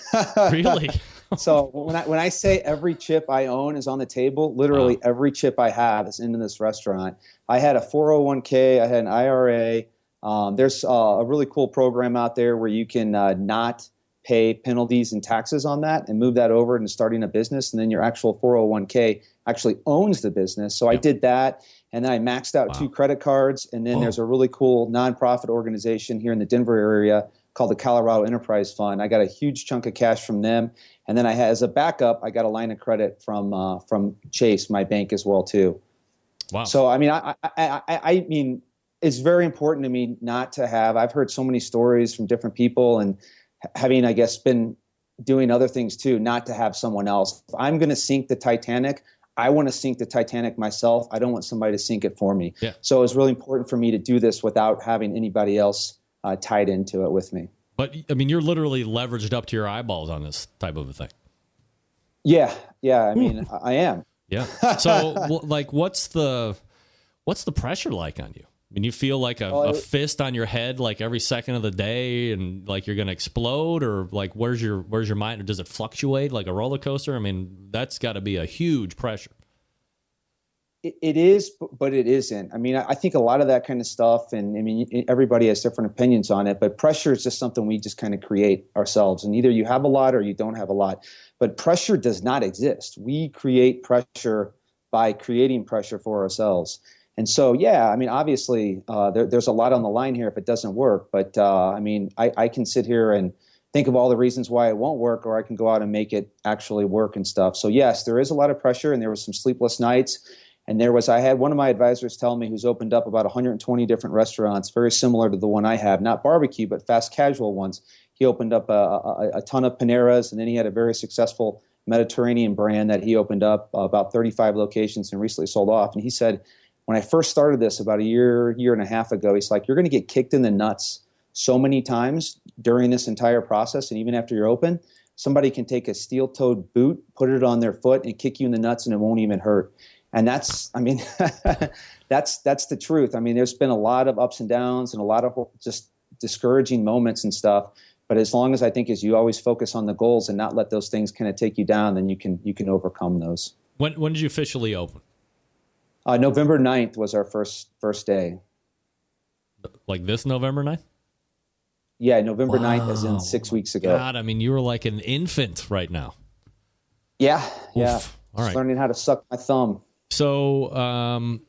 Really? So when I say every chip I own is on the table, literally every chip I have is into this restaurant. I had a 401k, I had an IRA. There's a really cool program out there where you can not pay penalties and taxes on that and move that over into starting a business, and then your actual 401k actually owns the business. So I did that, and then I maxed out 2 credit cards, and then there's a really cool nonprofit organization here in the Denver area called the Colorado Enterprise Fund. I got a huge chunk of cash from them, and then as a backup, I got a line of credit from Chase, my bank, as well too. Wow. So I mean, it's very important to me not to have. I've heard so many stories from different people, and having, I guess, been doing other things too, not to have someone else. If I'm going to sink the Titanic, I want to sink the Titanic myself. I don't want somebody to sink it for me. Yeah. So it was really important for me to do this without having anybody else tied into it with me. But, I mean, you're literally leveraged up to your eyeballs on this type of a thing. Yeah. I mean, I am. Yeah. So, like, what's the pressure like on you? I mean, you feel like a fist on your head like every second of the day, and like you're going to explode, or like where's your mind, or does it fluctuate like a roller coaster? I mean, that's got to be a huge pressure. It is, but it isn't. I mean, I think a lot of that kind of stuff, and I mean, everybody has different opinions on it, but pressure is just something we just kind of create ourselves, and either you have a lot or you don't have a lot. But pressure does not exist. We create pressure by creating pressure for ourselves. And so, yeah, I mean, obviously, there's a lot on the line here if it doesn't work. But, I mean, I can sit here and think of all the reasons why it won't work, or I can go out and make it actually work and stuff. So, yes, there is a lot of pressure, and there was some sleepless nights. And I had one of my advisors tell me, who's opened up about 120 different restaurants, very similar to the one I have, not barbecue, but fast casual ones. He opened up a ton of Paneras, and then he had a very successful Mediterranean brand that he opened up, about 35 locations, and recently sold off. And he said, when I first started this about a year and a half ago, he's like, you're going to get kicked in the nuts so many times during this entire process. And even after you're open, somebody can take a steel-toed boot, put it on their foot, and kick you in the nuts, and it won't even hurt. And that's the truth. I mean, there's been a lot of ups and downs and a lot of just discouraging moments and stuff. But as long as I think as you always focus on the goals and not let those things kind of take you down, then you can overcome those. When did you officially open? November 9th was our first day. Like this November 9th? Yeah, November 9th, as in 6 weeks ago. God, I mean, you were like an infant right now. Yeah, yeah. All right. Learning how to suck my thumb. So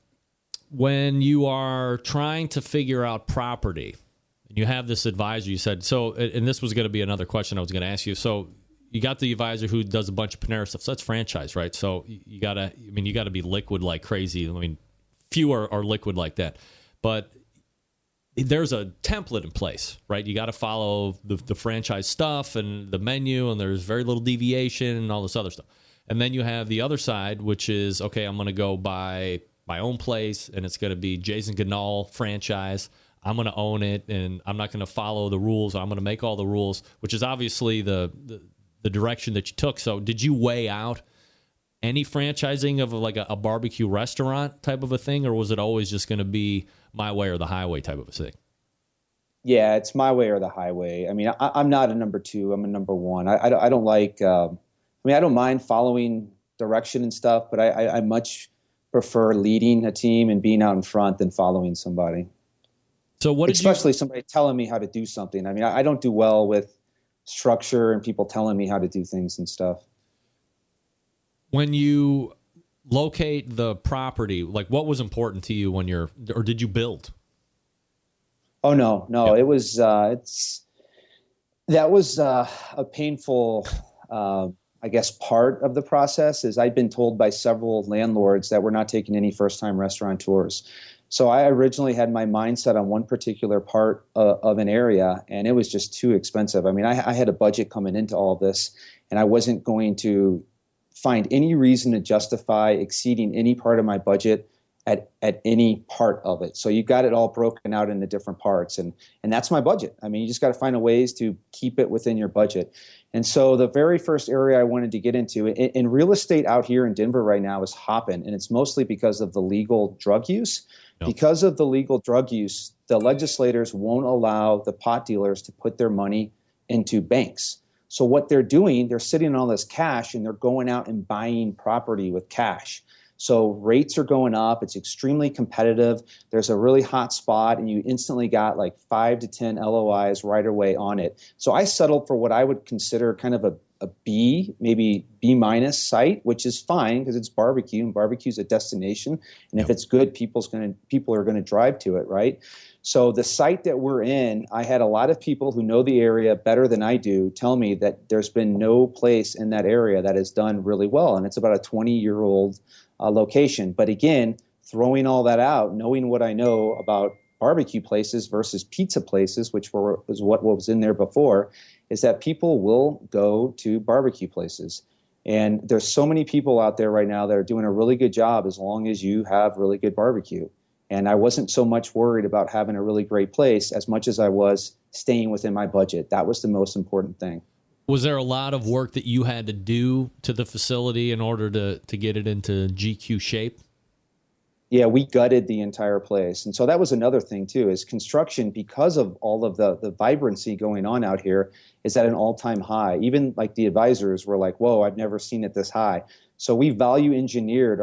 when you are trying to figure out property, and you have this advisor, you said, so, and this was going to be another question I was going to ask you. So you got the advisor who does a bunch of Panera stuff. So that's franchise, right? So you got to be liquid like crazy. I mean, few are liquid like that. But there's a template in place, right? You got to follow the franchise stuff and the menu, and there's very little deviation and all this other stuff. And then you have the other side, which is, okay, I'm going to go buy my own place, and it's going to be Jason Ganahl franchise. I'm going to own it, and I'm not going to follow the rules. I'm going to make all the rules, which is obviously the direction that you took. So did you weigh out any franchising of like a barbecue restaurant type of a thing, or was it always just going to be my way or the highway type of a thing? Yeah, it's my way or the highway. I mean, I'm not a number two. I'm a number one. I don't like. I don't mind following direction and stuff, but I much prefer leading a team and being out in front than following somebody. So what? Especially somebody telling me how to do something. I mean, I don't do well with structure and people telling me how to do things and stuff. When you locate the property, like what was important to you when or did you build? Oh, no. Yeah. It was, that was a painful, I guess, part of the process is I'd been told by several landlords that we're not taking any first-time restaurateurs. So I originally had my mindset on one particular part of an area, and it was just too expensive. I mean, I had a budget coming into all this, and I wasn't going to find any reason to justify exceeding any part of my budget at any part of it. So you got it all broken out into different parts, and that's my budget. I mean, you just got to find ways to keep it within your budget. And so the very first area I wanted to get into in real estate out here in Denver right now is hopping, and it's mostly because of the legal drug use. Yep. Because of the legal drug use, the legislators won't allow the pot dealers to put their money into banks. So what they're doing, they're sitting on all this cash and they're going out and buying property with cash. So rates are going up. It's extremely competitive. There's a really hot spot and you instantly got like 5 to 10 LOIs right away on it. So I settled for what I would consider kind of a B, maybe B- site, which is fine because it's barbecue and barbecue's a destination. And if it's good, people are going to drive to it, right? So the site that we're in, I had a lot of people who know the area better than I do tell me that there's been no place in that area that has done really well. And it's about a 20-year-old location. But again, throwing all that out, knowing what I know about barbecue places versus pizza places, which was what was in there before, is that people will go to barbecue places. And there's so many people out there right now that are doing a really good job as long as you have really good barbecue. And I wasn't so much worried about having a really great place as much as I was staying within my budget. That was the most important thing. Was there a lot of work that you had to do to the facility in order to get it into GQ shape? Yeah, we gutted the entire place. And so that was another thing, too, is construction, because of all of the vibrancy going on out here, is at an all-time high. Even like the advisors were like, whoa, I've never seen it this high. So we value engineered.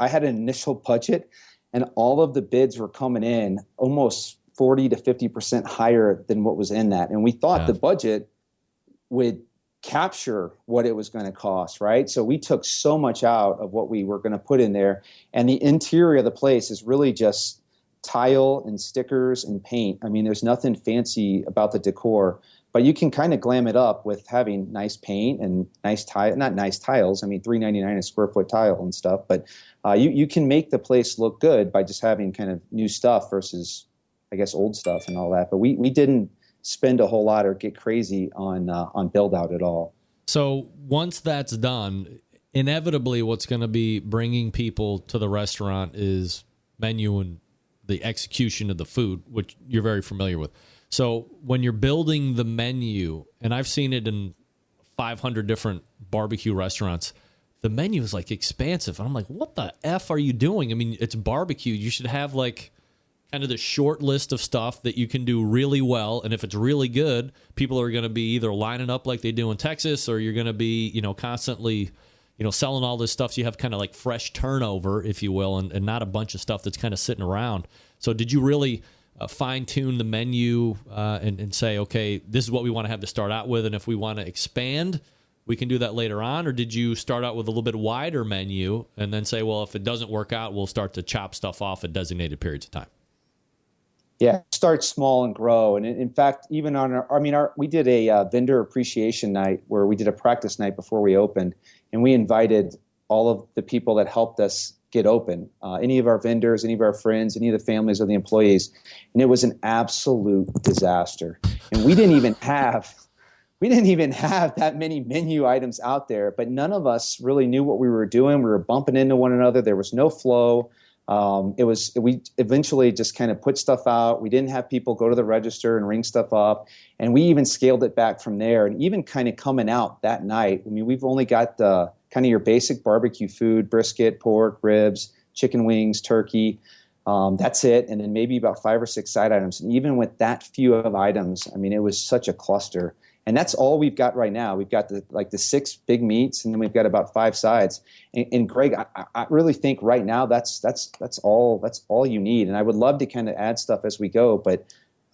I had an initial budget, and all of the bids were coming in almost 40 to 50% higher than what was in that. And we thought the budget would capture what it was going to cost, right? So we took so much out of what we were going to put in there. And the interior of the place is really just tile and stickers and paint. I mean, there's nothing fancy about the decor, but you can kind of glam it up with having nice paint and nice tile, not nice tiles. I mean, $3.99 a square foot tile and stuff, but you can make the place look good by just having kind of new stuff versus, I guess, old stuff and all that. But we didn't spend a whole lot or get crazy on build out at all. So once that's done, inevitably what's going to be bringing people to the restaurant is menu and the execution of the food, which you're very familiar with. So when you're building the menu, and I've seen it in 500 different barbecue restaurants, the menu is like expansive. And I'm like, what the F are you doing? I mean, it's barbecue. You should have like kind of the short list of stuff that you can do really well, and if it's really good, people are going to be either lining up like they do in Texas, or you're going to be, constantly, selling all this stuff. So you have kind of like fresh turnover, if you will, and not a bunch of stuff that's kind of sitting around. So did you really fine-tune the menu and say, okay, this is what we want to have to start out with, and if we want to expand, we can do that later on? Or did you start out with a little bit wider menu and then say, well, if it doesn't work out, we'll start to chop stuff off at designated periods of time? Yeah, start small and grow. And in fact, even on we did a vendor appreciation night where we did a practice night before we opened, and we invited all of the people that helped us get open, any of our vendors, any of our friends, any of the families of the employees. And it was an absolute disaster. And we didn't even have that many menu items out there, but none of us really knew what we were doing. We were bumping into one another. There was no flow. We eventually just kind of put stuff out. We didn't have people go to the register and ring stuff up. And we even scaled it back from there. And even kind of coming out that night, we've only got kind of your basic barbecue food, brisket, pork, ribs, chicken wings, turkey. That's it. And then maybe about 5 or 6 side items. And even with that few of items, it was such a cluster. And that's all we've got right now. We've got the 6 big meats, and then we've got about 5 sides. And Greg, I really think right now that's all you need. And I would love to kind of add stuff as we go, but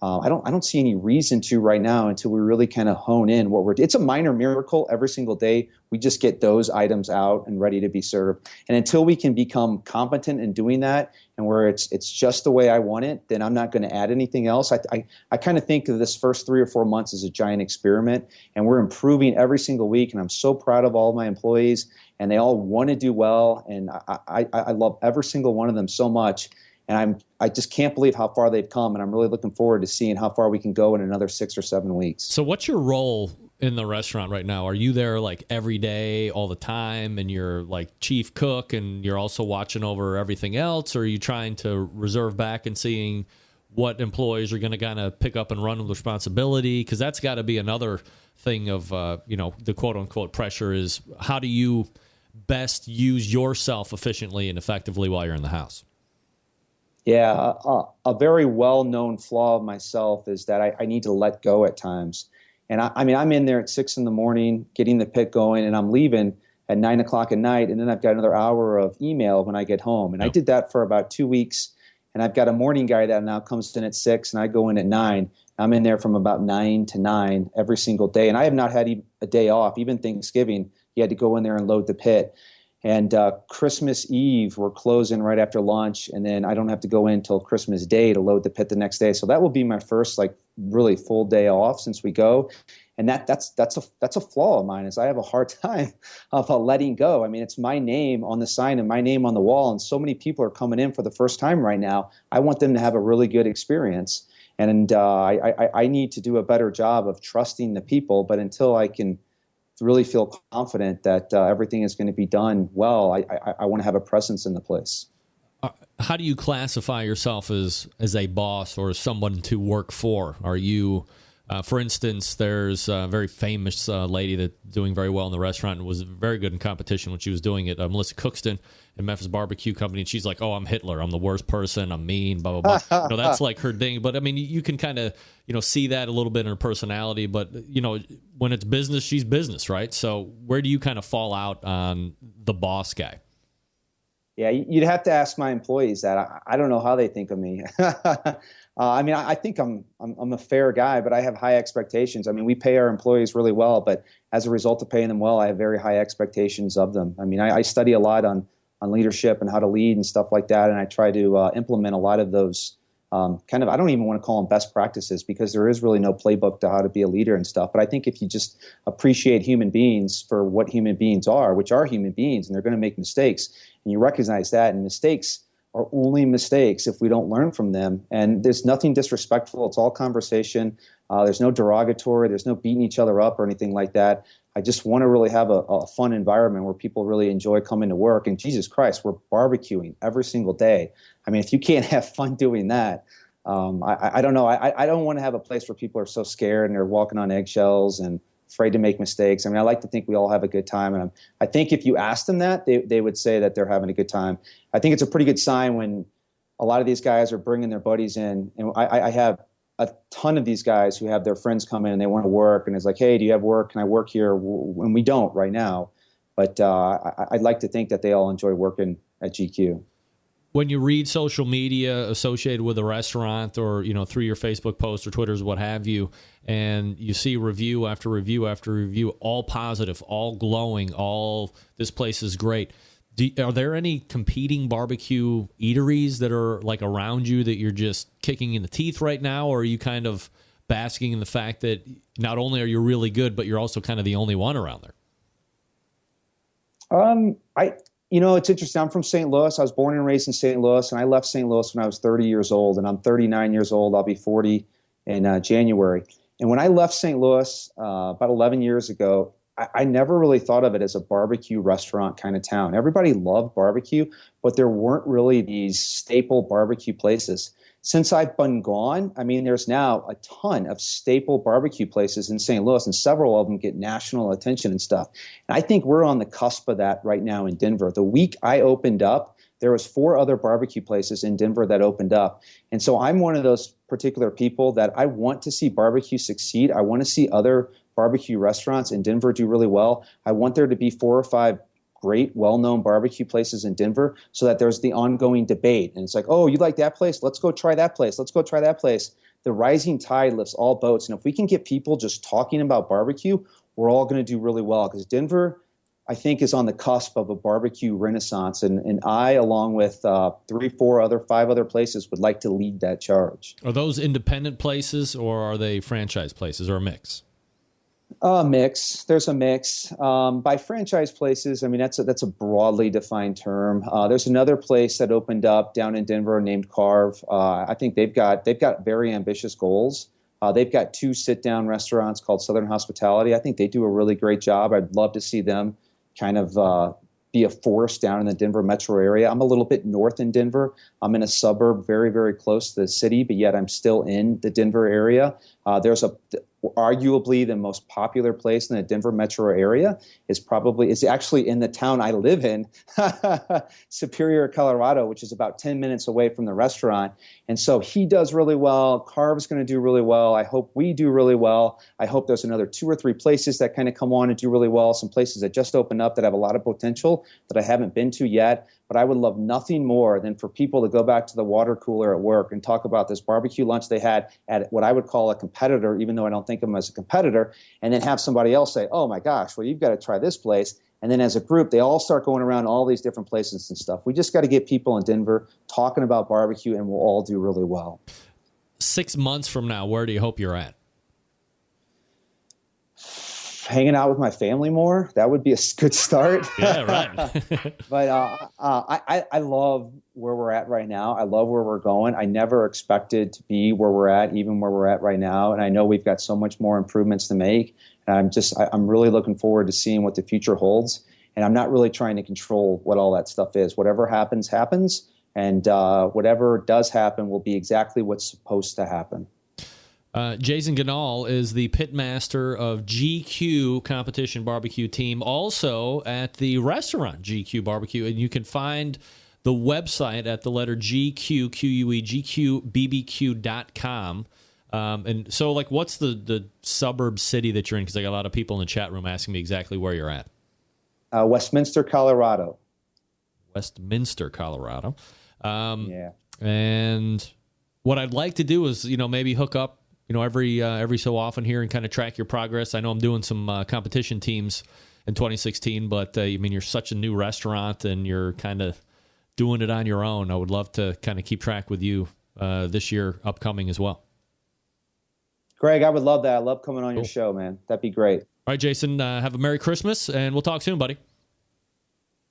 I don't see any reason to right now until we really kind of hone in what we're. It's a minor miracle every single day. We just get those items out and ready to be served. And until we can become competent in doing that, and where it's just the way I want it, then I'm not going to add anything else. I kind of think of this first 3 or 4 months as a giant experiment, and we're improving every single week. And I'm so proud of all of my employees, and they all want to do well. And I love every single one of them so much. And I just can't believe how far they've come, and I'm really looking forward to seeing how far we can go in another 6 or 7 weeks. So what's your role in the restaurant right now? Are you there like every day, all the time, and you're like chief cook, and you're also watching over everything else? Or are you trying to reserve back and seeing what employees are going to kind of pick up and run with responsibility? Because that's got to be another thing of, the quote-unquote pressure is, how do you best use yourself efficiently and effectively while you're in the house? Yeah, a very well-known flaw of myself is that I need to let go at times. And I'm in there at 6 a.m, getting the pit going, and I'm leaving at 9 o'clock at night, and then I've got another hour of email when I get home. And I did that for about 2 weeks, and I've got a morning guy that now comes in at 6, and I go in at 9. I'm in there from about 9 to 9 every single day, and I have not had a day off. Even Thanksgiving, you had to go in there and load the pit. And Christmas Eve, we're closing right after lunch, and then I don't have to go in until Christmas Day to load the pit the next day. So that will be my first really full day off since we go, and that's a flaw of mine. Is I have a hard time of letting go. It's my name on the sign and my name on the wall, and so many people are coming in for the first time right now. I want them to have a really good experience, and I need to do a better job of trusting the people. But until I can really feel confident that everything is going to be done well, I want to have a presence in the place. How do you classify yourself as a boss or as someone to work for? Are you, for instance, there's a very famous lady that's doing very well in the restaurant and was very good in competition when she was doing it, Melissa Cookston in Memphis Barbecue Company, and she's like, oh, I'm Hitler, I'm the worst person, I'm mean, blah, blah, blah. That's like her thing. But, you can kind of, see that a little bit in her personality. But, when it's business, she's business, right? So where do you kind of fall out on the boss guy? Yeah, you'd have to ask my employees that. I don't know how they think of me. I think I'm a fair guy, but I have high expectations. We pay our employees really well, but as a result of paying them well, I have very high expectations of them. I study a lot on leadership and how to lead and stuff like that, and I try to implement a lot of those I don't even want to call them best practices, because there is really no playbook to how to be a leader and stuff. But I think if you just appreciate human beings for what human beings are, which are human beings, and they're going to make mistakes, and you recognize that, and mistakes are only mistakes if we don't learn from them. And there's nothing disrespectful. It's all conversation. There's no derogatory. There's no beating each other up or anything like that. I just want to really have a fun environment where people really enjoy coming to work. And Jesus Christ, we're barbecuing every single day. If you can't have fun doing that, I don't know. I don't want to have a place where people are so scared and they're walking on eggshells and afraid to make mistakes. I like to think we all have a good time. And I think if you ask them that, they would say that they're having a good time. I think it's a pretty good sign when a lot of these guys are bringing their buddies in, and I have a ton of these guys who have their friends come in and they want to work, and it's like, hey, do you have work? Can I work here? And we don't right now, but I'd like to think that they all enjoy working at GQ. When you read social media associated with a restaurant, or through your Facebook posts or Twitters, what have you, and you see review after review after review, all positive, all glowing, all this place is great. Are there any competing barbecue eateries that are like around you that you're just kicking in the teeth right now, or are you kind of basking in the fact that not only are you really good, but you're also kind of the only one around there? It's interesting. I'm from St. Louis. I was born and raised in St. Louis, and I left St. Louis when I was 30 years old, and I'm 39 years old. I'll be 40 in January. And when I left St. Louis about 11 years ago, I never really thought of it as a barbecue restaurant kind of town. Everybody loved barbecue, but there weren't really these staple barbecue places. Since I've been gone, there's now a ton of staple barbecue places in St. Louis, and several of them get national attention and stuff. And I think we're on the cusp of that right now in Denver. The week I opened up, there was 4 other barbecue places in Denver that opened up. And so I'm one of those particular people that I want to see barbecue succeed. I want to see other barbecue restaurants in Denver do really well. I want there to be 4 or 5 great, well-known barbecue places in Denver so that there's the ongoing debate. And it's like, oh, you like that place? Let's go try that place. Let's go try that place. The rising tide lifts all boats. And if we can get people just talking about barbecue, we're all going to do really well, because Denver, I think, is on the cusp of a barbecue renaissance. And I, along with 3, 4, 5 other places, would like to lead that charge. Are those independent places, or are they franchise places, or a mix? Mix. There's a mix. By franchise places, that's a broadly defined term. There's another place that opened up down in Denver named Carve. I think they've got very ambitious goals. They've got 2 sit-down restaurants called Southern Hospitality. I think they do a really great job. I'd love to see them kind of be a force down in the Denver metro area. I'm a little bit north in Denver. I'm in a suburb very, very close to the city, but yet I'm still in the Denver area. There's arguably the most popular place in the Denver metro area is actually in the town I live in, Superior, Colorado, which is about 10 minutes away from the restaurant. And so he does really well. Carve's going to do really well. I hope we do really well. I hope there's another 2 or 3 places that kind of come on and do really well. Some places that just opened up that have a lot of potential that I haven't been to yet. But I would love nothing more than for people to go back to the water cooler at work and talk about this barbecue lunch they had at what I would call a competitor, even though I don't think of them as a competitor, and then have somebody else say, oh my gosh, well, you've got to try this place. And then as a group, they all start going around all these different places and stuff. We just got to get people in Denver talking about barbecue, and we'll all do really well. 6 months from now, where do you hope you're at? Hanging out with my family more. That would be a good start. Yeah, right. But I love where we're at right now. I love where we're going. I never expected to be where we're at, even where we're at right now. And I know we've got so much more improvements to make. And I'm really looking forward to seeing what the future holds. And I'm not really trying to control what all that stuff is. Whatever happens, happens. And whatever does happen will be exactly what's supposed to happen. Jason Ganahl is the pitmaster of GQ Competition Barbecue Team, also at the restaurant GQ Barbecue. And you can find the website at the letter GQ, QUE, GQBBQ.com. And so, what's the suburb city that you're in? Because I got a lot of people in the chat room asking me exactly where you're at. Westminster, Colorado. Westminster, Colorado. Yeah. And what I'd like to do is, maybe hook up, every so often here and kind of track your progress. I know I'm doing some competition teams in 2016, but you're such a new restaurant and you're kind of doing it on your own. I would love to kind of keep track with you this year upcoming as well. Greg, I would love that. I love coming on your show, man. That'd be great. All right, Jason, have a Merry Christmas, and we'll talk soon, buddy.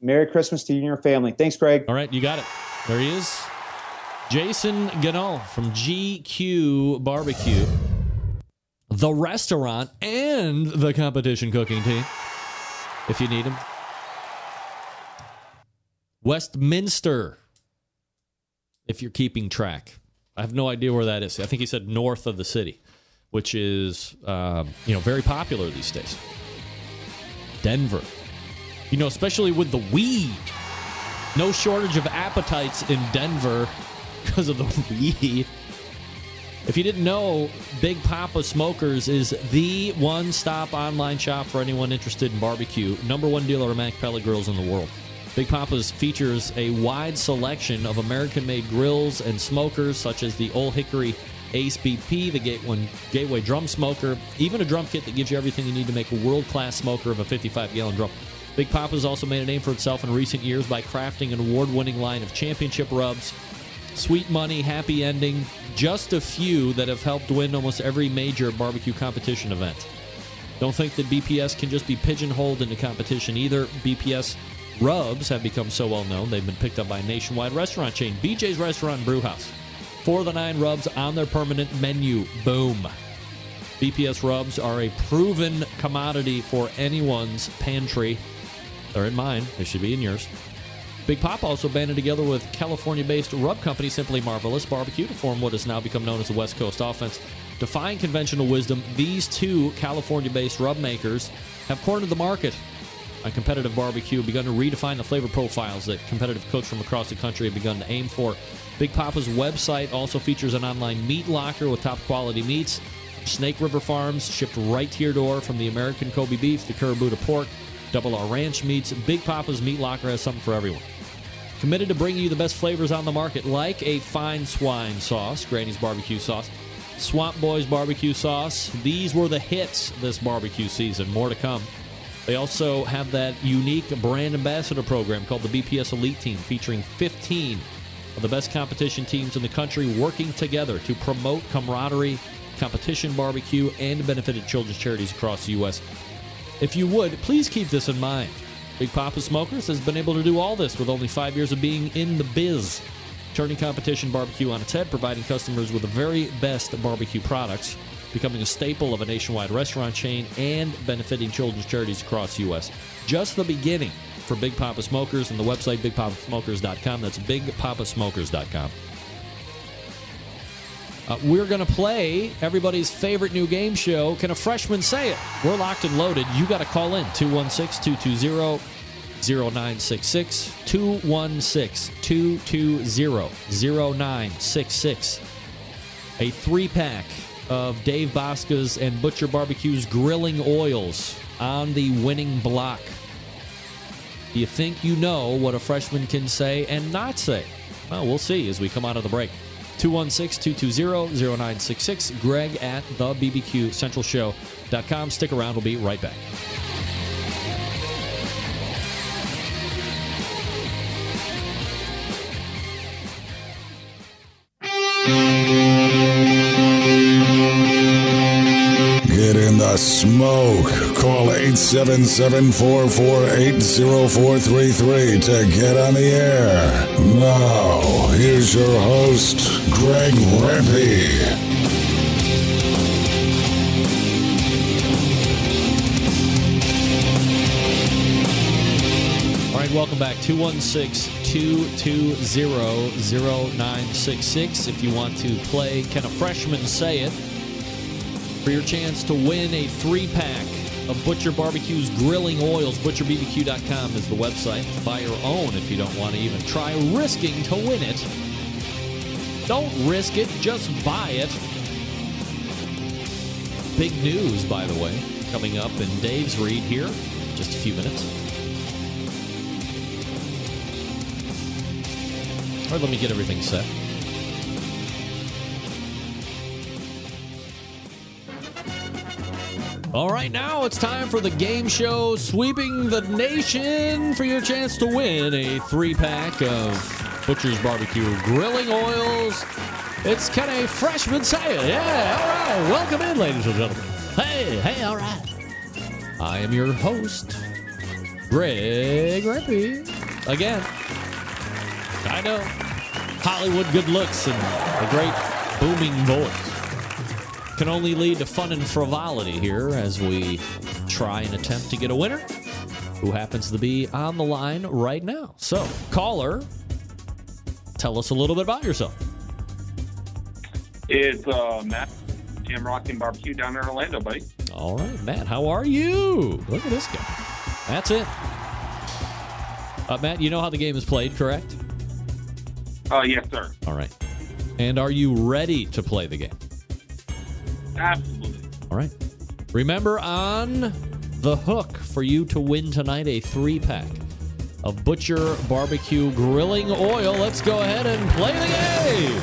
Merry Christmas to you and your family. Thanks, Greg. All right, you got it. There he is. Jason Ganahl from GQ Barbecue, the restaurant and the competition cooking team, if you need him. Westminster, if you're keeping track. I have no idea where that is. I think he said north of the city, which is, very popular these days. Denver. Especially with the weed. No shortage of appetites in Denver. because of the weed. If you didn't know, Big Papa Smokers is the one-stop online shop for anyone interested in barbecue. #1 dealer of Mac pellet grills in the world. Big Papa's features a wide selection of American-made grills and smokers, such as the Old Hickory Ace BP, the Gateway Drum Smoker, even a drum kit that gives you everything you need to make a world-class smoker of a 55-gallon drum. Big Papa's also made a name for itself in recent years by crafting an award-winning line of championship rubs, Sweet Money, Happy Ending, just a few that have helped win almost every major barbecue competition event. Don't think that BPS can just be pigeonholed into competition either. BPS rubs have become so well known, they've been picked up by a nationwide restaurant chain, BJ's Restaurant and Brewhouse. 4 of the 9 rubs on their permanent menu. Boom. BPS rubs are a proven commodity for anyone's pantry. They're in mine. They should be in yours. Big Papa also banded together with California-based rub company Simply Marvelous Barbecue to form what has now become known as the West Coast Offense. Defying conventional wisdom, these 2 California-based rub makers have cornered the market on competitive barbecue, begun to redefine the flavor profiles that competitive cooks from across the country have begun to aim for. Big Papa's website also features an online meat locker with top-quality meats. Snake River Farms, shipped right to your door, from the American Kobe beef, the Kurabuta pork, Double R Ranch meats. Big Papa's Meat Locker has something for everyone. Committed to bringing you the best flavors on the market, like a fine swine sauce, Granny's barbecue sauce, Swamp Boys barbecue sauce. These were the hits this barbecue season. More to come. They also have that unique brand ambassador program called the BPS Elite Team, featuring 15 of the best competition teams in the country working together to promote camaraderie, competition barbecue, and benefited children's charities across the U.S. If you would, please keep this in mind. Big Papa Smokers has been able to do all this with only 5 years of being in the biz, turning competition barbecue on its head, providing customers with the very best barbecue products, becoming a staple of a nationwide restaurant chain, and benefiting children's charities across the U.S. Just the beginning for Big Papa Smokers, and the website bigpapasmokers.com. That's bigpapasmokers.com. We're going to play everybody's favorite new game show, Can a Freshman Say It? We're locked and loaded. You got to call in 216-220-0966, 216-220-0966. A 3-pack of Dave Bosca's and Butcher BBQ's grilling oils on the winning block. Do you think you know what a freshman can say and not say? Well, we'll see as we come out of the break. 216-220-0966. Greg at thebbqcentralshow.com. Stick around. We'll be right back. Get in the smoke. Call 877-448-0433 to get on the air. Now, here's your host, Greg Rempe. All right, welcome back. 216-220-0966. If you want to play Can a Freshman Say It? For your chance to win a 3-pack of Butcher BBQ's grilling oils. ButcherBBQ.com is the website. Buy your own if you don't want to even try risking to win it. Don't risk it, just buy it. Big news, by the way, coming up in Dave's read here in just a few minutes. All right, let me get everything set. All right, now it's time for the game show sweeping the nation for your chance to win a 3-pack of Butcher's BBQ grilling oils. It's Can a Freshman Say It? Yeah, all right. Welcome in, ladies and gentlemen. Hey, all right. I am your host, Greg Rempe. Again, I know, Hollywood good looks and a great booming voice can only lead to fun and frivolity here as we try and attempt to get a winner who happens to be on the line right now. So, caller, tell us a little bit about yourself. It's Matt, Jam Rockin' Barbecue down in Orlando, buddy. All right, Matt, how are you? Look at this guy. That's it. Matt, you know how the game is played, correct? Yes, sir. All right. And are you ready to play the game? Absolutely. All right. Remember, on the hook for you to win tonight a 3-pack of Butcher BBQ Grilling Oil. Let's go ahead and play the game.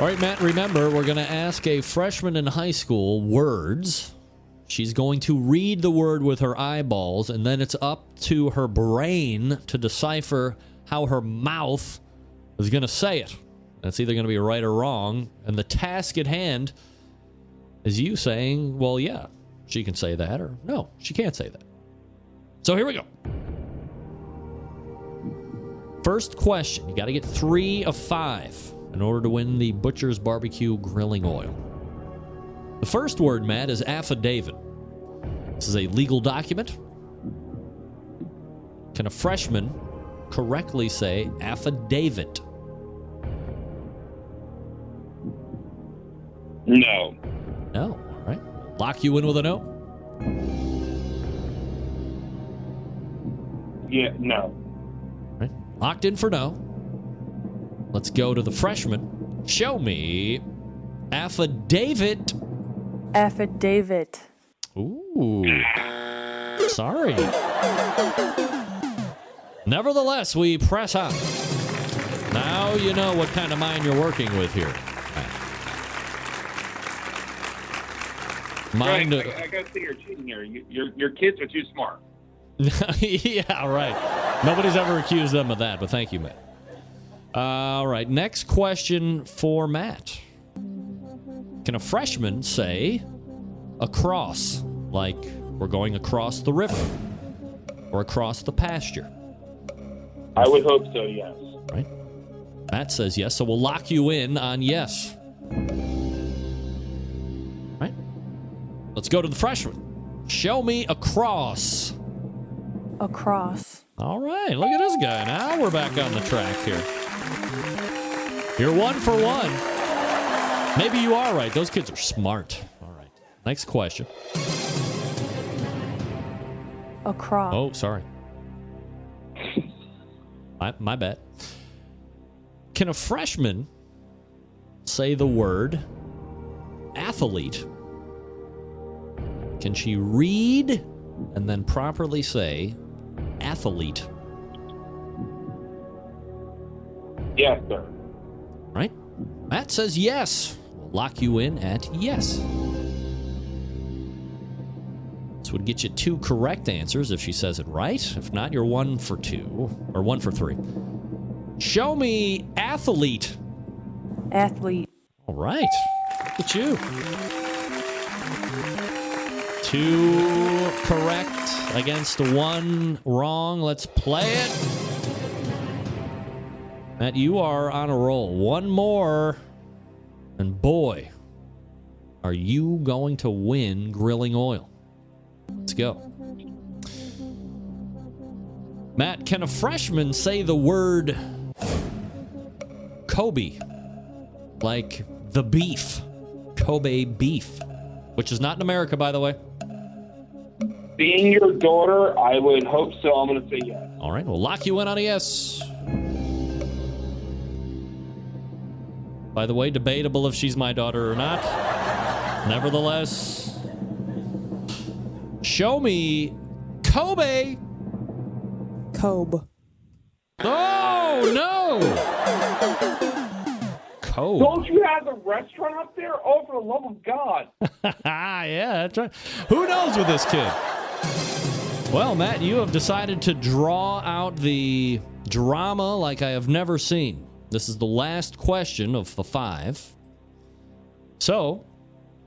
All right, Matt, remember, we're going to ask a freshman in high school words. She's going to read the word with her eyeballs, and then it's up to her brain to decipher how her mouth is going to say it. That's either going to be right or wrong. And the task at hand is you saying, well, yeah, she can say that, or no, she can't say that. So here we go. First question. You got to get 3 of 5 in order to win the Butcher's BBQ Grilling Oil. The first word, Matt, is affidavit. This is a legal document. Can a freshman correctly say affidavit? No. No. All right. Lock you in with a no? Yeah, no. All right. Locked in for no. Let's go to the freshman. Show me affidavit. Affidavit. Ooh. Sorry. Nevertheless, we press on. Now you know what kind of mind you're working with here. Mind. I got to say you're cheating here. Your kids are too smart. Yeah, right. Nobody's ever accused them of that, but thank you, Matt. All right, next question for Matt. Can a freshman say across, like we're going across the river or across the pasture? I would hope so, yes. Right. Matt says yes, so we'll lock you in on yes. Right. Let's go to the freshman. Show me across. Across. All right, look at this guy. Now we're back on the track here. You're 1 for 1. Maybe you are right. Those kids are smart. All right. Next question. Across. Oh, sorry. My bad. Can a freshman say the word athlete? Can she read and then properly say athlete? Yes, sir. Right? Matt says yes. We'll lock you in at yes. This would get you 2 correct answers if she says it right. If not, you're 1 for 2 or 1 for 3. Show me athlete. Athlete. All right. Look at you. 2 correct against 1 wrong. Let's play it. Matt, you are on a roll. 1 more. And boy, are you going to win grilling oil. Let's go. Matt, can a freshman say the word Kobe? Like the beef. Kobe beef. Which is not in America, by the way. Being your daughter, I would hope so. I'm going to say yes. All right, we'll lock you in on a yes. By the way, debatable if she's my daughter or not. Nevertheless, show me Kobe. Kobe. Oh, no. Kobe. Don't you have a restaurant up there? Oh, for the love of God. Yeah, that's right. Who knows with this kid? Well, Matt, you have decided to draw out the drama like I have never seen. This is the last question of the 5. So,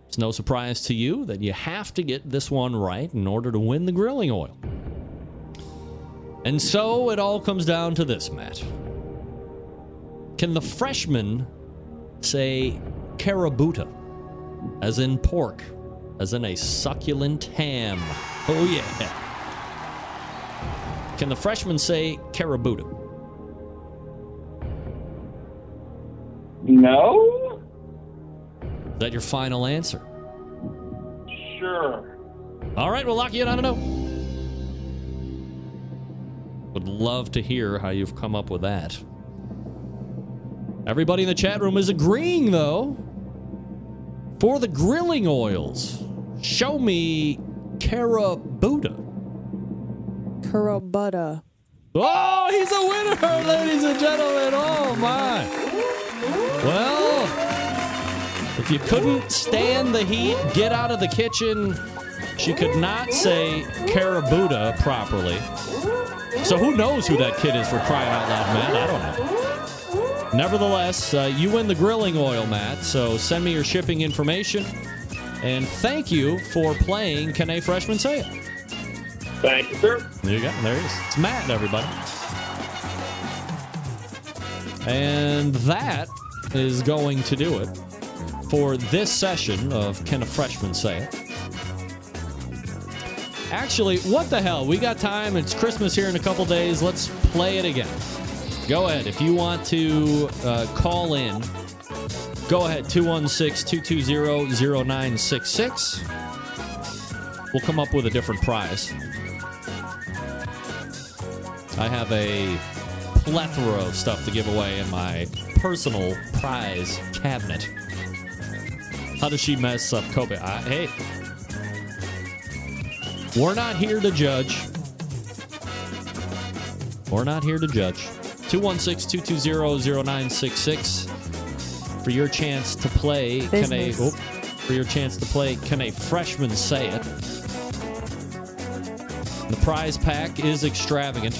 it's no surprise to you that you have to get this one right in order to win the grilling oil. And so, it all comes down to this, Matt. Can the freshman say carabuta, as in pork, as in a succulent ham? Oh, yeah. Can the freshman say carabuta? No? Is that your final answer? Sure. All right, we'll lock you in on a no. Would love to hear how you've come up with that. Everybody in the chat room is agreeing, though. For the grilling oils, show me Carabuda. Carabuda. Oh, he's a winner, ladies and gentlemen. Oh, my. Well, if you couldn't stand the heat, get out of the kitchen. She could not say Carabuda properly. So who knows who that kid is, for crying out loud, Matt? I don't know. Nevertheless, you win the grilling oil, Matt. So send me your shipping information. And thank you for playing Can a Freshman Say It? Thank you, sir. There you go. There he is. It's Matt, everybody. And that is going to do it for this session of Can a Freshman Say It? Actually, what the hell? We got time. It's Christmas here in a couple days. Let's play it again. Go ahead. If you want to call in, go ahead. 216-220-0966. We'll come up with a different prize. I have a plethora of stuff to give away in my personal prize cabinet. How does she mess up Kobe? Hey, we're not here to judge. We're not here to judge. 216-220-0966 for your chance to play. Can a Freshman Say It? The prize pack is extravagant.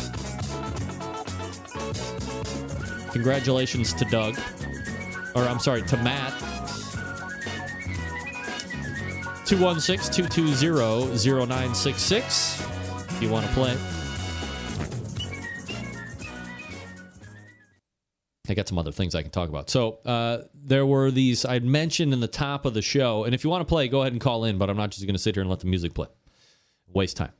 Congratulations to Doug. Or, I'm sorry, to Matt. 216-220-0966 if you want to play. I got some other things I can talk about. So there were these I'd mentioned in the top of the show, and if you want to play, go ahead and call in, but I'm not just going to sit here and let the music play. Waste time.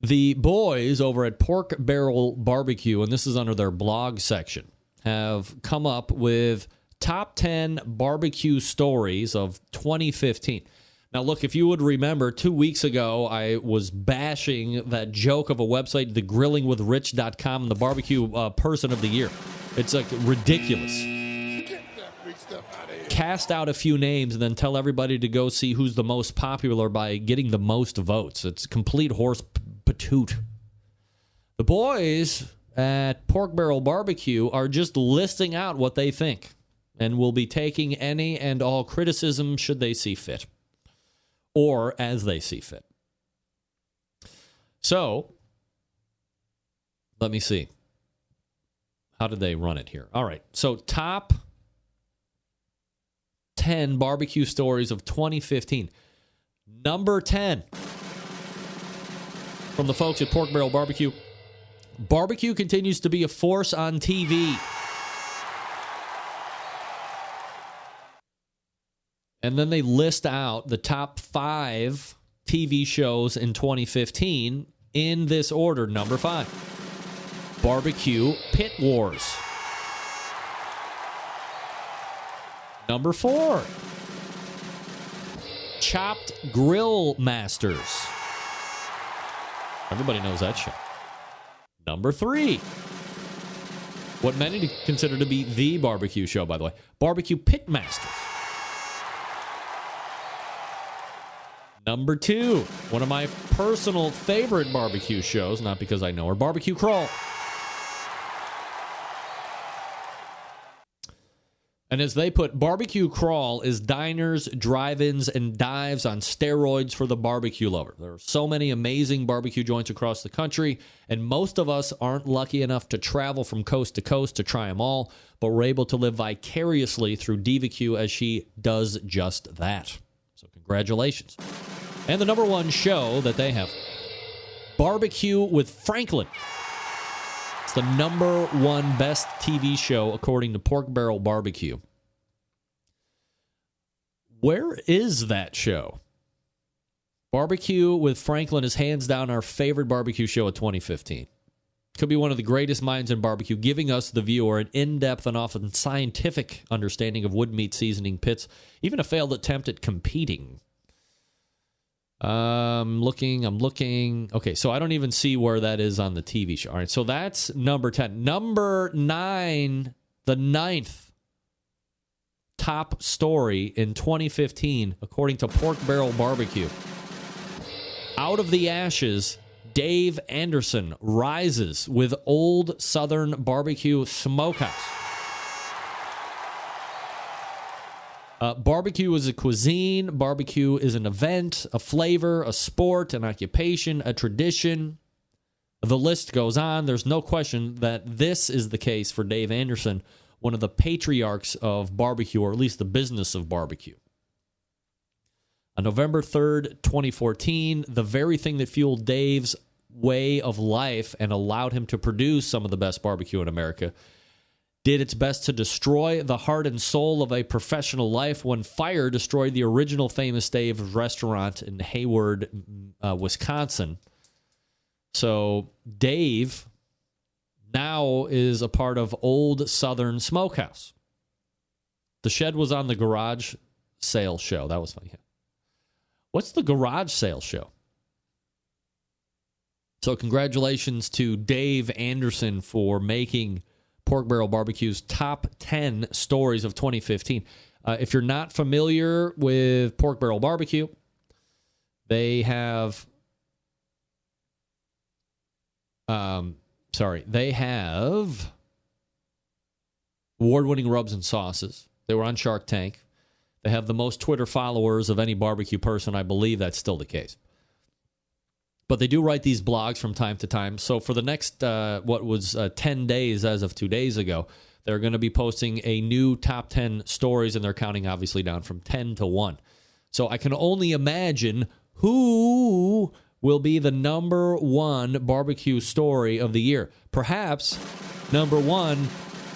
The boys over at Pork Barrel Barbecue, and this is under their blog section, have come up with top 10 barbecue stories of 2015. Now, look, if you would remember, 2 weeks ago, I was bashing that joke of a website, thegrillingwithrich.com, the barbecue person of the year. It's like ridiculous. Cast out a few names and then tell everybody to go see who's the most popular by getting the most votes. It's complete horse patoot. The boys at Pork Barrel Barbecue are just listing out what they think and will be taking any and all criticism should they see fit. Or as they see fit. So, let me see. How did they run it here? All right. So, top 10 barbecue stories of 2015. Number 10 from the folks at Pork Barrel Barbecue. Barbecue continues to be a force on TV. And then they list out the top 5 TV shows in 2015 in this order. Number 5, Barbecue Pit Wars. Number 4, Chopped Grill Masters. Everybody knows that show. Number 3, what many consider to be the barbecue show, by the way, Barbecue Pit Masters. Number 2, one of my personal favorite barbecue shows, not because I know her, Barbecue Crawl. And as they put, Barbecue Crawl is diners, drive-ins, and dives on steroids for the barbecue lover. There are so many amazing barbecue joints across the country, and most of us aren't lucky enough to travel from coast to coast to try them all, but we're able to live vicariously through DVQ as she does just that. So congratulations. And the number 1 show that they have, Barbecue with Franklin. It's the number 1 best TV show according to Pork Barrel Barbecue. Where is that show? Barbecue with Franklin is hands down our favorite barbecue show of 2015. Could be one of the greatest minds in barbecue, giving us, the viewer, an in-depth and often scientific understanding of wood meat seasoning pits, even a failed attempt at competing. I'm looking. Okay, so I don't even see where that is on the TV show. All right, so that's number 10. Number 9 the 9th top story in 2015, according to Pork Barrel Barbecue. Out of the ashes, Dave Anderson rises with Old Southern Barbecue Smokehouse. Barbecue is a cuisine. Barbecue is an event, a flavor, a sport, an occupation, a tradition. The list goes on. There's no question that this is the case for Dave Anderson, one of the patriarchs of barbecue, or at least the business of barbecue. On November 3rd, 2014, the very thing that fueled Dave's way of life and allowed him to produce some of the best barbecue in America did its best to destroy the heart and soul of a professional life when fire destroyed the original famous Dave's restaurant in Hayward, Wisconsin. So Dave now is a part of Old Southern Smokehouse. The shed was on the garage sale show. That was funny. What's the garage sale show? So congratulations to Dave Anderson for making Pork Barrel Barbecue's top 10 stories of 2015. If you're not familiar with Pork Barrel Barbecue, they have award-winning rubs and sauces. They were on Shark Tank. They have the most Twitter followers of any barbecue person. I believe that's still the case. But they do write these blogs from time to time. So for the next, 10 days as of 2 days ago, they're going to be posting a new top 10 stories, and they're counting obviously down from 10 to 1. So I can only imagine who will be the number one barbecue story of the year. Perhaps number one,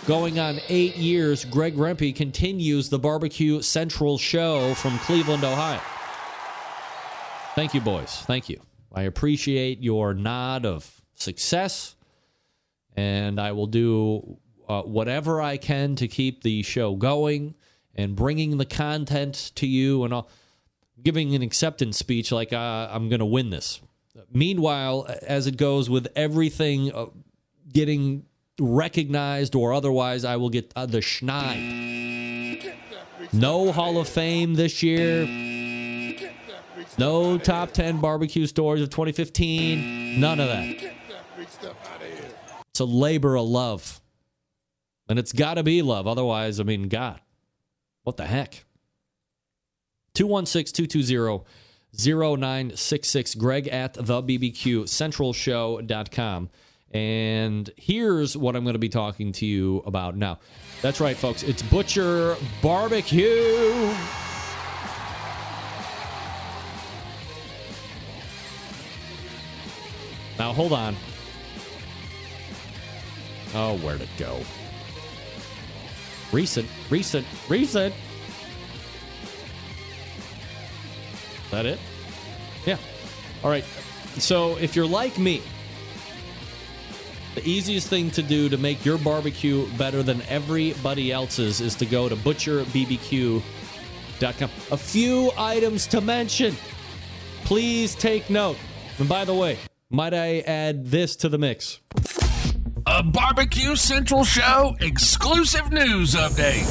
going on 8 years, Greg Rempe continues the Barbecue Central show from Cleveland, Ohio. Thank you, boys. Thank you. I appreciate your nod of success, and I will do whatever I can to keep the show going and bringing the content to you, and giving an acceptance speech like I'm going to win this. Meanwhile, as it goes with everything getting recognized or otherwise, I will get the schneid. No Hall of Fame this year. No top 10 barbecue stories of 2015. None of that. It's a labor of love. And it's got to be love. Otherwise, God, what the heck? 216-220-0966. Greg at thebbqcentralshow.com. And here's what I'm going to be talking to you about now. That's right, folks. It's Butcher BBQ. Now, hold on. Oh, where'd it go? Recent. Is that it? Yeah. All right. So, if you're like me, the easiest thing to do to make your barbecue better than everybody else's is to go to butcherbbq.com. A few items to mention. Please take note. And by the way, might I add this to the mix? A Barbecue Central Show exclusive news update.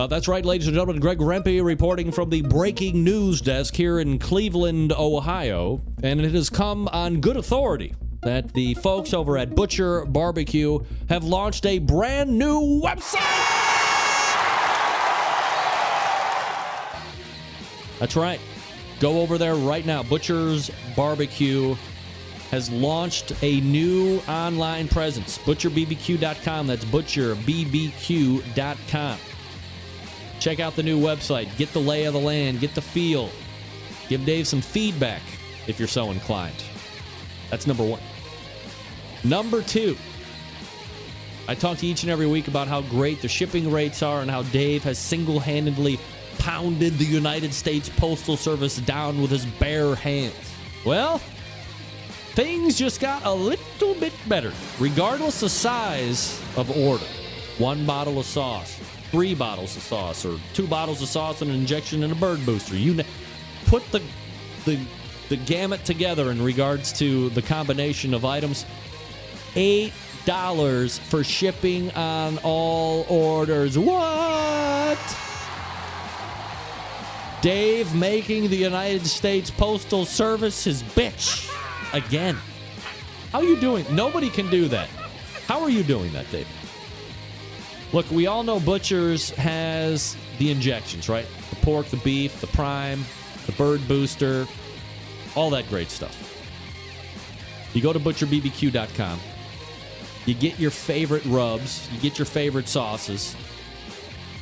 That's right, ladies and gentlemen. Greg Rempe reporting from the breaking news desk here in Cleveland, Ohio. And it has come on good authority that the folks over at Butcher BBQ have launched a brand new website. That's right. Go over there right now. Butcher's BBQ has launched a new online presence. ButcherBBQ.com. That's ButcherBBQ.com. Check out the new website. Get the lay of the land. Get the feel. Give Dave some feedback if you're so inclined. That's number one. Number two, I talk to each and every week about how great the shipping rates are and how Dave has single-handedly pounded the United States Postal Service down with his bare hands. Well, things just got a little bit better, regardless of size of order. 1 bottle of sauce, 3 bottles of sauce, or 2 bottles of sauce and an injection and a bird booster. You put the gamut together in regards to the combination of items. 8 $8 for shipping on all orders. What? Dave making the United States Postal Service his bitch again. How are you doing? Nobody can do that. How are you doing that, Dave? Look, we all know Butcher's has the injections, right? The pork, the beef, the prime, the bird booster, all that great stuff. You go to butcherbbq.com. You get your favorite rubs. You get your favorite sauces.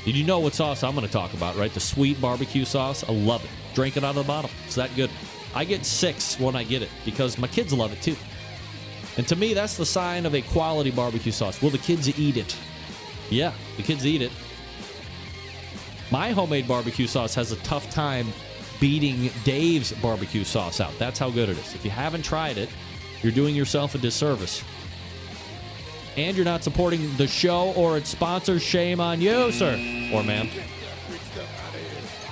Did you know what sauce I'm going to talk about, right? The sweet barbecue sauce. I love it. Drink it out of the bottle. It's that good. I get 6 when I get it because my kids love it too. And to me, that's the sign of a quality barbecue sauce. Will the kids eat it? Yeah, the kids eat it. My homemade barbecue sauce has a tough time beating Dave's barbecue sauce out. That's how good it is. If you haven't tried it, you're doing yourself a disservice. And you're not supporting the show or its sponsors. Shame on you, sir or ma'am.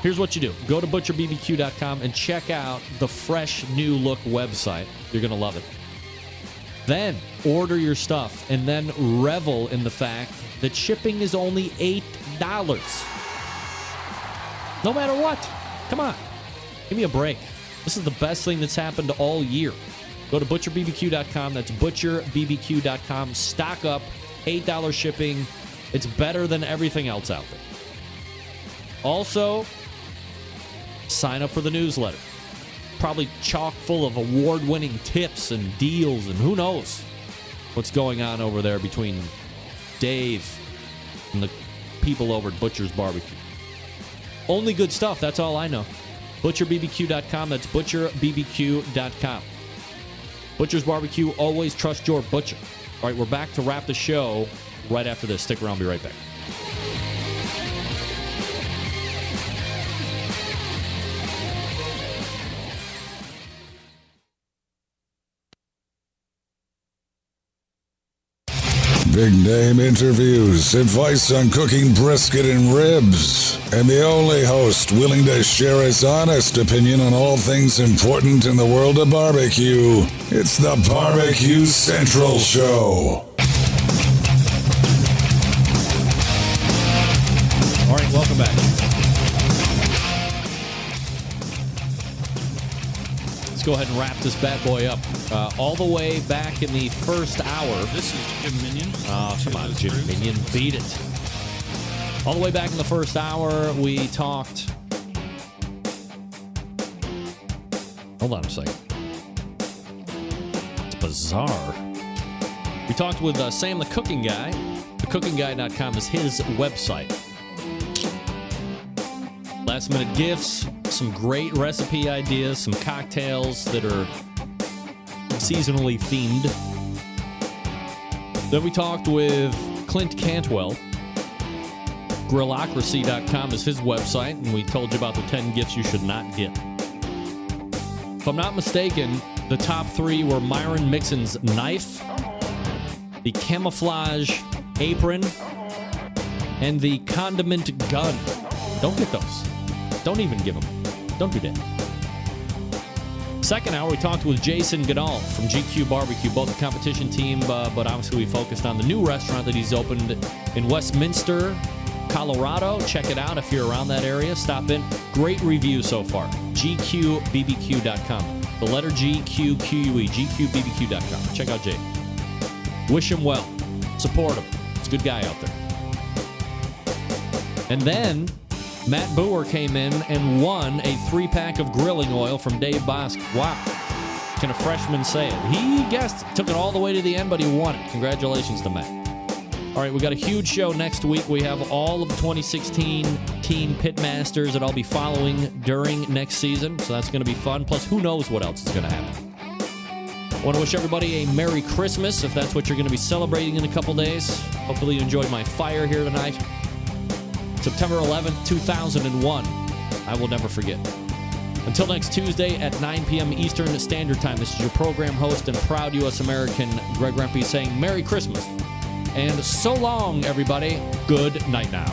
Here's what you do. Go to butcherbbq.com and check out the fresh new look website. You're going to love it. Then order your stuff and then revel in the fact that shipping is only $8. No matter what. Come on. Give me a break. This is the best thing that's happened all year. Go to butcherbbq.com. That's butcherbbq.com. Stock up. $8 shipping. It's better than everything else out there. Also, sign up for the newsletter. Probably chock full of award-winning tips and deals and who knows what's going on over there between Dave and the people over at Butcher's Barbecue. Only good stuff. That's all I know. ButcherBBQ.com. That's ButcherBBQ.com. Butcher's Barbecue. Always trust your butcher. All right, we're back to wrap the show right after this. Stick around. I'll be right back. Big name interviews, advice on cooking brisket and ribs, and the only host willing to share his honest opinion on all things important in the world of barbecue. It's the Barbecue Central Show. All right, welcome back. Let's go ahead and wrap this bad boy up. All the way back in the first hour. This is Jim Minion. Oh, come on, Jim Minion. Beat it. All the way back in the first hour, we talked... Hold on a second. It's bizarre. We talked with Sam the Cooking Guy. TheCookingGuy.com is his website. Last minute gifts, some great recipe ideas, some cocktails that are seasonally themed. Then we talked with Clint Cantwell. Grillocracy.com is his website, and we told you about the 10 gifts you should not get. If I'm not mistaken, the top 3 were Myron Mixon's knife, the camouflage apron, and the condiment gun. Don't get those. Don't even give them. Don't do that. Second hour, we talked with Jason Ganahl from GQUE BBQ, both the competition team, but obviously we focused on the new restaurant that he's opened in Westminster, Colorado. Check it out if you're around that area. Stop in. Great review so far. GQBBQ.com. The letter GQQE. GQBBQ.com. Check out Jay. Wish him well. Support him. He's a good guy out there. And then Matt Boer came in and won a 3-pack of grilling oil from Dave Bosk. Wow. Can a freshman say it? He guessed. Took it all the way to the end, but he won it. Congratulations to Matt. All right, we got a huge show next week. We have all of the 2016 Team Pitmasters that I'll be following during next season, so that's going to be fun. Plus, who knows what else is going to happen. I want to wish everybody a Merry Christmas, if that's what you're going to be celebrating in a couple days. Hopefully you enjoyed my fire here tonight. September 11th, 2001. I will never forget. Until next Tuesday at 9 p.m. Eastern Standard Time, this is your program host and proud U.S. American, Greg Rempe, saying Merry Christmas. And so long, everybody. Good night now.